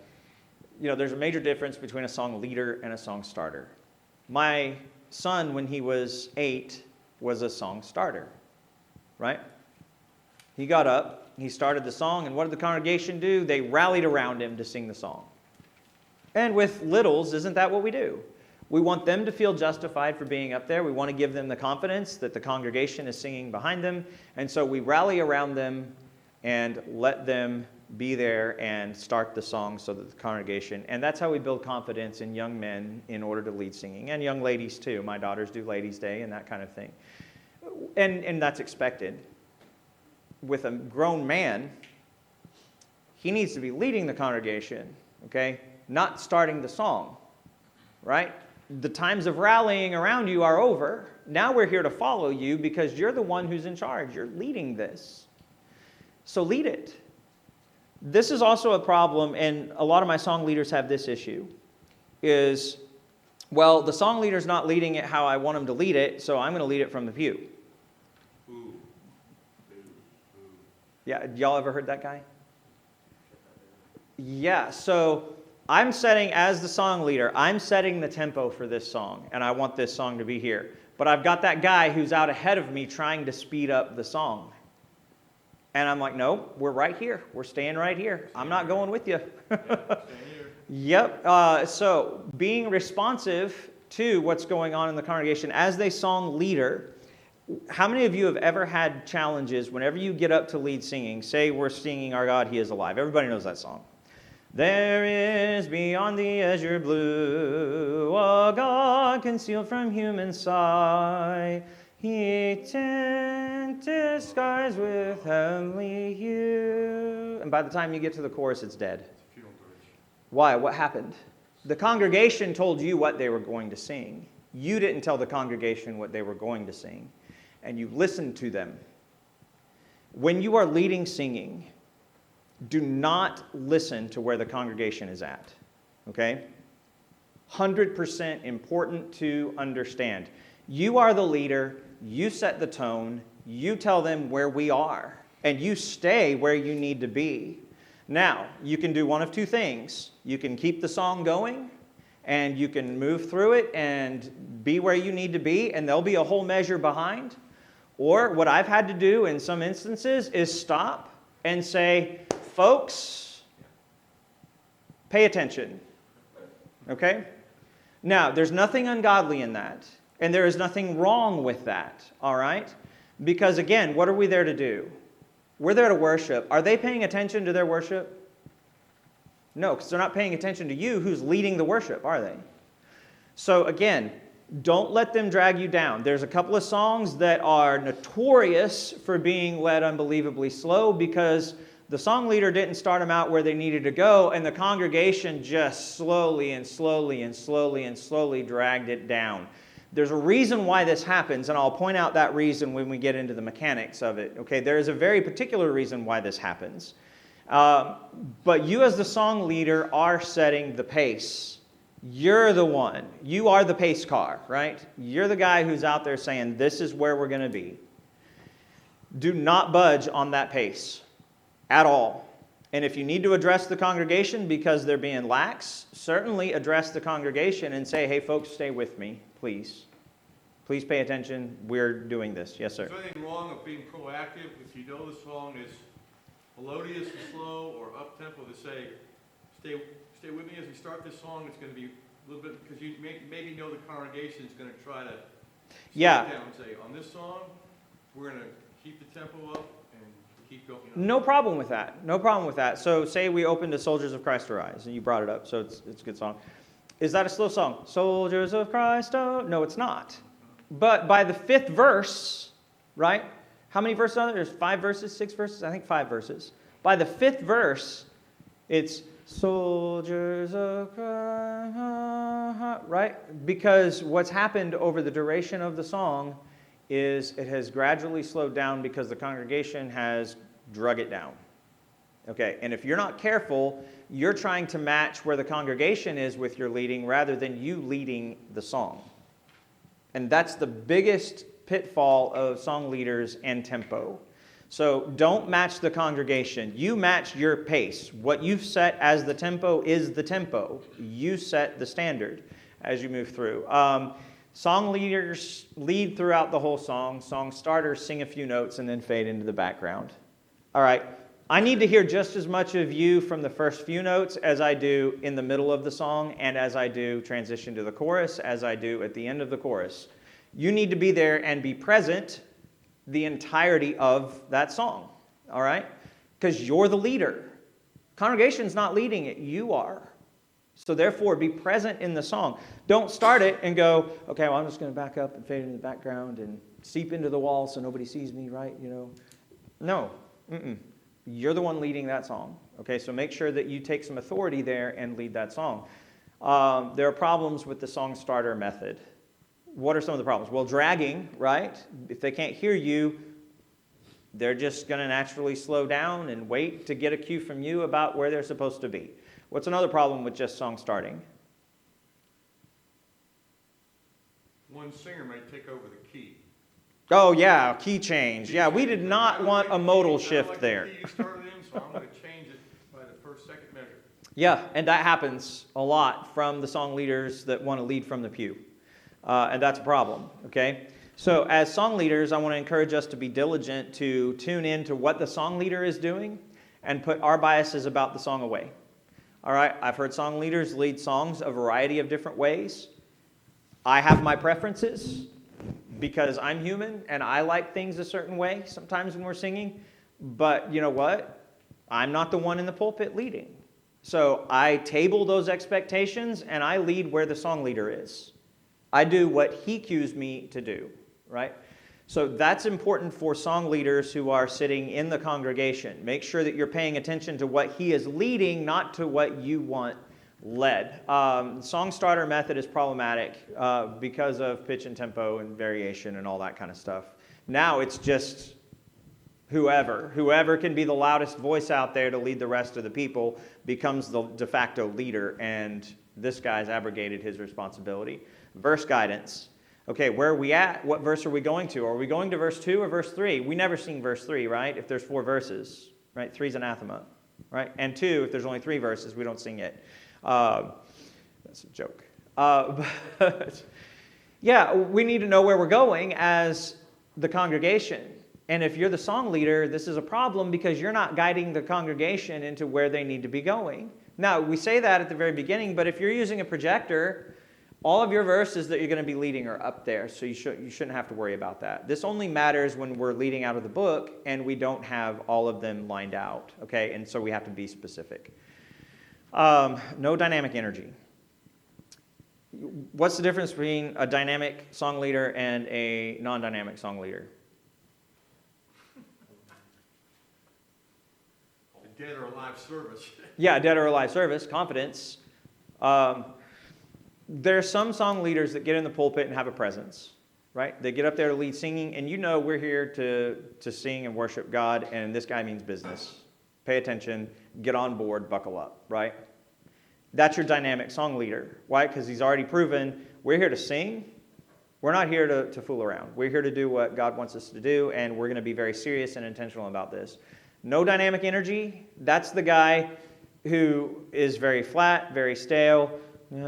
S1: there's a major difference between a song leader and a song starter. My son, when he was 8, was a song starter, right? He got up, he started the song, and what did the congregation do? They rallied around him to sing the song. And with littles, isn't that what we do? We want them to feel justified for being up there. We want to give them the confidence that the congregation is singing behind them. And so we rally around them and let them be there and start the song so that the congregation, and that's how we build confidence in young men in order to lead singing, and young ladies too. My daughters do Ladies' Day and that kind of thing. And that's expected. With a grown man, he needs to be leading the congregation, okay? Not starting the song, right? The times of rallying around you are over. Now we're here to follow you because you're the one who's in charge. You're leading this. So lead it. This is also a problem, and a lot of my song leaders have this issue, is, well, the song leader's not leading it how I want him to lead it, so I'm going to lead it from the pew. Yeah, y'all ever heard that guy? Yeah, so I'm setting, as the song leader, I'm setting the tempo for this song, and I want this song to be here. But I've got that guy who's out ahead of me trying to speed up the song. And I'm like, no, we're right here. We're staying right here. I'm not going with you. Yep. So being responsive to what's going on in the congregation as the song leader. How many of you have ever had challenges whenever you get up to lead singing? Say we're singing Our God, He is Alive. Everybody knows that song. There is beyond the azure blue a God concealed from human sight. He tinted skies with heavenly hue. And by the time you get to the chorus, it's dead. Why? What happened? The congregation told you what they were going to sing. You didn't tell the congregation what they were going to sing. And you listened to them. When you are leading singing, do not listen to where the congregation is at. Okay? 100% important to understand. You are the leader. You set the tone. You tell them where we are. And you stay where you need to be. Now, you can do one of two things. You can keep the song going, and you can move through it and be where you need to be, and there'll be a whole measure behind. Or what I've had to do in some instances is stop and say, folks, pay attention. Okay? Now, there's nothing ungodly in that. And there is nothing wrong with that, all right? Because again, what are we there to do? We're there to worship. Are they paying attention to their worship? No, because they're not paying attention to you who's leading the worship, are they? So again, don't let them drag you down. There's a couple of songs that are notorious for being led unbelievably slow because the song leader didn't start them out where they needed to go, and the congregation just slowly and slowly and slowly and slowly dragged it down. There's a reason why this happens, and I'll point out that reason when we get into the mechanics of it. Okay, there is a very particular reason why this happens. But you as the song leader are setting the pace. You're the one. You are the pace car, right? You're the guy who's out there saying, this is where we're going to be. Do not budge on that pace at all. And if you need to address the congregation because they're being lax, certainly address the congregation and say, hey, folks, stay with me, please. Please pay attention. We're doing this. Yes, sir.
S2: Is there anything wrong with being proactive if you know the song is melodious and slow or up-tempo to say, stay with me as we start this song. It's going to be a little bit, because you maybe know the congregation is going to try to slow
S1: Yeah.
S2: it down and say, on this song, we're going to keep the tempo up and keep going.
S1: No problem with that. No problem with that. So say we open to Soldiers of Christ Arise, and you brought it up, so it's a good song. Is that a slow song? Soldiers of Christ, oh. No, it's not. But by the 5th verse, right? How many verses are there? There's 5 verses, 6 verses? I think 5 verses. By the 5th verse, it's soldiers of Christ, right? Because what's happened over the duration of the song is it has gradually slowed down because the congregation has drug it down. Okay, and if you're not careful, you're trying to match where the congregation is with your leading rather than you leading the song. And that's the biggest pitfall of song leaders and tempo. So don't match the congregation. You match your pace. What you've set as the tempo is the tempo. You set the standard as you move through. Song leaders lead throughout the whole song. Song starters sing a few notes and then fade into the background. All right. I need to hear just as much of you from the first few notes as I do in the middle of the song and as I do transition to the chorus, as I do at the end of the chorus. You need to be there and be present the entirety of that song, all right? Because you're the leader. Congregation's not leading it, you are. So therefore, be present in the song. Don't start it and go, okay, well, I'm just going to back up and fade into the background and seep into the wall so nobody sees me, right? No. You're the one leading that song. Okay, so make sure that you take some authority there and lead that song. There are problems with the song starter method. What are some of the problems? Well, dragging, right? If they can't hear you, they're just going to naturally slow down and wait to get a cue from you about where they're supposed to be. What's another problem with just song starting?
S2: One singer may take over the key.
S1: Oh, yeah, key change. Yeah, we did not want a modal shift there.
S2: You started in, so I'm going to change it by the first, second measure.
S1: Yeah, and that happens a lot from the song leaders that want to lead from the pew. And that's a problem, okay? So as song leaders, I want to encourage us to be diligent to tune in to what the song leader is doing and put our biases about the song away. All right, I've heard song leaders lead songs a variety of different ways. I have my preferences because I'm human and I like things a certain way sometimes when we're singing. But you know what? I'm not the one in the pulpit leading. So I table those expectations and I lead where the song leader is. I do what he cues me to do, right? So that's important for song leaders who are sitting in the congregation. Make sure that you're paying attention to what he is leading, not to what you want led. Song starter method is problematic because of pitch and tempo and variation and all that kind of stuff. Now it's just whoever can be the loudest voice out there to lead the rest of the people becomes the de facto leader, and this guy's abrogated his responsibility. Verse guidance. Okay, where are we at? What verse are we going to? Are we going to verse 2 or verse 3? We never sing verse 3, right? If there's 4 verses, right? 3 is anathema, right? And 2, if there's only 3 verses, we don't sing it. That's a joke. But yeah, we need to know where we're going as the congregation. And if you're the song leader, this is a problem because you're not guiding the congregation into where they need to be going. Now, we say that at the very beginning, but if you're using a projector, all of your verses that you're going to be leading are up there, so you shouldn't have to worry about that. This only matters when we're leading out of the book and we don't have all of them lined out, okay? And so we have to be specific. No dynamic energy. What's the difference between a dynamic song leader and a non-dynamic song leader?
S2: A dead or alive service.
S1: Yeah, dead or alive service, confidence. There are some song leaders that get in the pulpit and have a presence, right? They get up there to lead singing, and you know we're here to sing and worship God, and this guy means business. Pay attention, get on board, buckle up, right? That's your dynamic song leader. Why? Because he's already proven we're here to sing. We're not here to fool around. We're here to do what God wants us to do, and we're going to be very serious and intentional about this. No dynamic energy, that's the guy who is very flat, very stale, and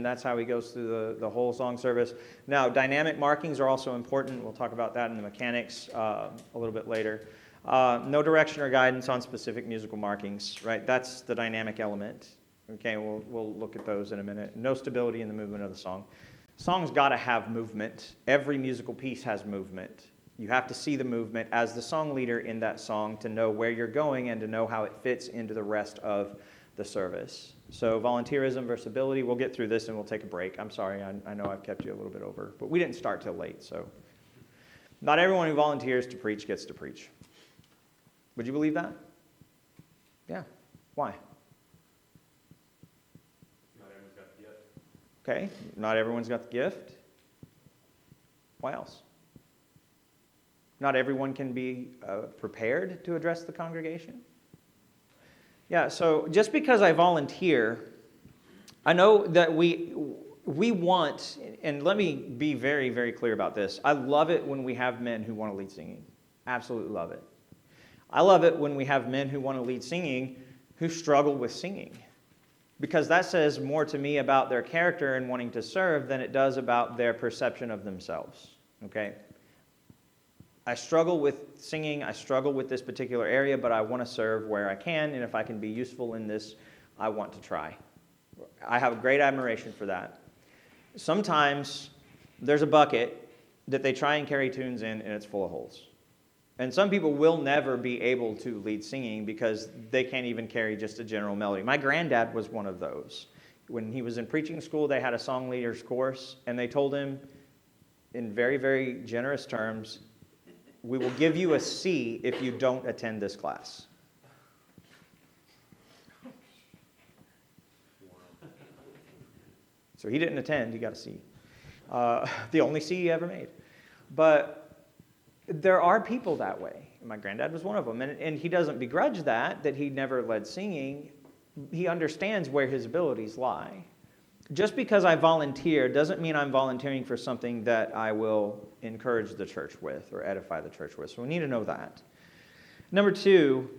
S1: that's how he goes through the whole song service. Now, dynamic markings are also important. We'll talk about that in the mechanics a little bit later. No direction or guidance on specific musical markings, right? That's the dynamic element. Okay, we'll look at those in a minute. No stability in the movement of the song. Song's got to have movement. Every musical piece has movement. You have to see the movement as the song leader in that song to know where you're going and to know how it fits into the rest of the service. So volunteerism versus ability. We'll get through this and we'll take a break. I'm sorry, I know I've kept you a little bit over, but we didn't start till late, so. Not everyone who volunteers to preach gets to preach. Would you believe that? Yeah. Why?
S7: Not everyone's got the gift.
S1: Okay, not everyone's got the gift. Why else? Not everyone can be prepared to address the congregation. Yeah, so just because I volunteer, I know that we want, and let me be very, very clear about this. I love it when we have men who want to lead singing. Absolutely love it. I love it when we have men who want to lead singing who struggle with singing, because that says more to me about their character and wanting to serve than it does about their perception of themselves. Okay? I struggle with singing, I struggle with this particular area, but I want to serve where I can, and if I can be useful in this, I want to try. I have great admiration for that. Sometimes there's a bucket that they try and carry tunes in, and it's full of holes. And some people will never be able to lead singing because they can't even carry just a general melody. My granddad was one of those. When he was in preaching school, they had a song leaders course, and they told him in very, very generous terms, we will give you a C if you don't attend this class. So he didn't attend, he got a C. The only C he ever made. But there are people that way. My granddad was one of them. And he doesn't begrudge that he never led singing. He understands where his abilities lie. Just because I volunteer doesn't mean I'm volunteering for something that I will encourage the church with or edify the church with. So we need to know that. Number two,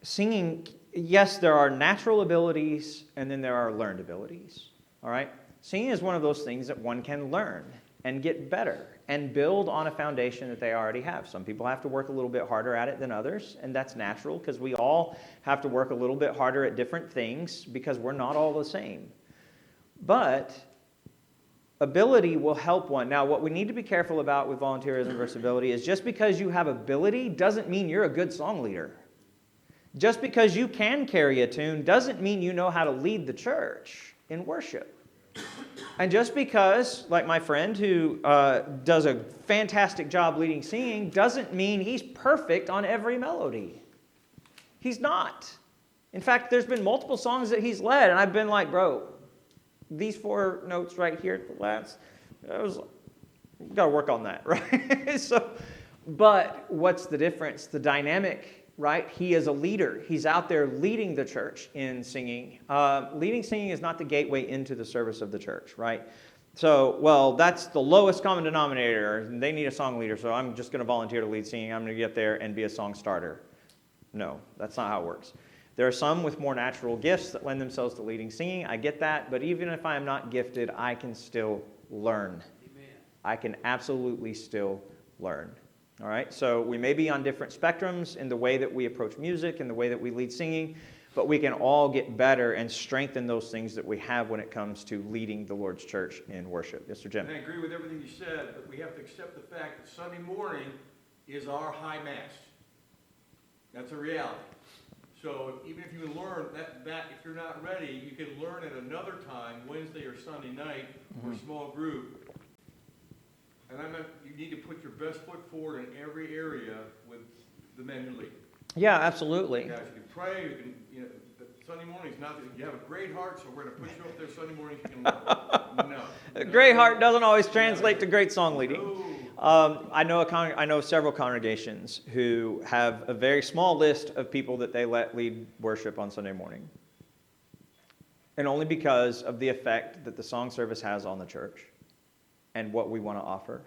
S1: singing, yes, there are natural abilities and then there are learned abilities. All right? Singing is one of those things that one can learn and get better and build on a foundation that they already have. Some people have to work a little bit harder at it than others, and that's natural because we all have to work a little bit harder at different things because we're not all the same. But ability will help one. Now, what we need to be careful about with volunteerism versus ability is just because you have ability doesn't mean you're a good song leader. Just because you can carry a tune doesn't mean you know how to lead the church in worship. And just because, like my friend who does a fantastic job leading singing, doesn't mean he's perfect on every melody. He's not. In fact, there's been multiple songs that he's led, and I've been like, bro, these 4 notes right here at the last, we've got to work on that, right? But what's the difference? The dynamic, right? He is a leader. He's out there leading the church in singing. Leading singing is not the gateway into the service of the church, right? So, well, that's the lowest common denominator. They need a song leader, so I'm just going to volunteer to lead singing. I'm going to get there and be a song starter. No, that's not how it works. There are some with more natural gifts that lend themselves to leading singing. I get that, but even if I am not gifted, I can still learn.
S6: Amen.
S1: I can absolutely still learn. All right, so we may be on different spectrums in the way that we approach music and the way that we lead singing, but we can all get better and strengthen those things that we have when it comes to leading the Lord's church in worship. Yes, sir, Jim?
S2: And I agree with everything you said, but we have to accept the fact that Sunday morning is our high mass. That's a reality. So even if you learn that if you're not ready, you can learn at another time, Wednesday or Sunday night, or a small group. And you need to put your best foot forward in every area with the men who lead.
S1: Yeah, absolutely.
S2: You guys can pray, but Sunday morning is not, you have a great heart, so we're going to put you up there Sunday morning so you can learn. No.
S1: A great heart doesn't always translate to great song leading.
S2: No.
S1: I know several congregations who have a very small list of people that they let lead worship on Sunday morning. And only because of the effect that the song service has on the church and what we want to offer.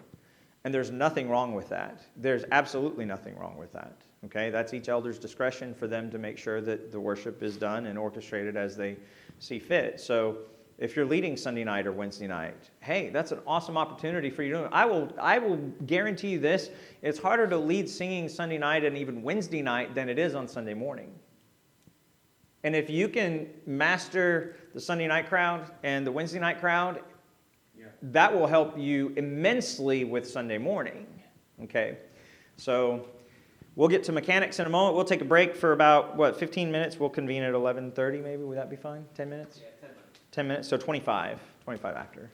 S1: And there's nothing wrong with that. There's absolutely nothing wrong with that. Okay, that's each elder's discretion for them to make sure that the worship is done and orchestrated as they see fit. So if you're leading Sunday night or Wednesday night, hey, that's an awesome opportunity for you to. I will guarantee you this: it's harder to lead singing Sunday night and even Wednesday night than it is on Sunday morning. And if you can master the Sunday night crowd and the Wednesday night crowd, that will help you immensely with Sunday morning. Okay, so we'll get to mechanics in a moment. We'll take a break for about 15 minutes. We'll convene at 11:30 maybe. Would that be fine? 10 minutes?
S3: Yeah, 10 minutes.
S1: 10 minutes, so 25 after.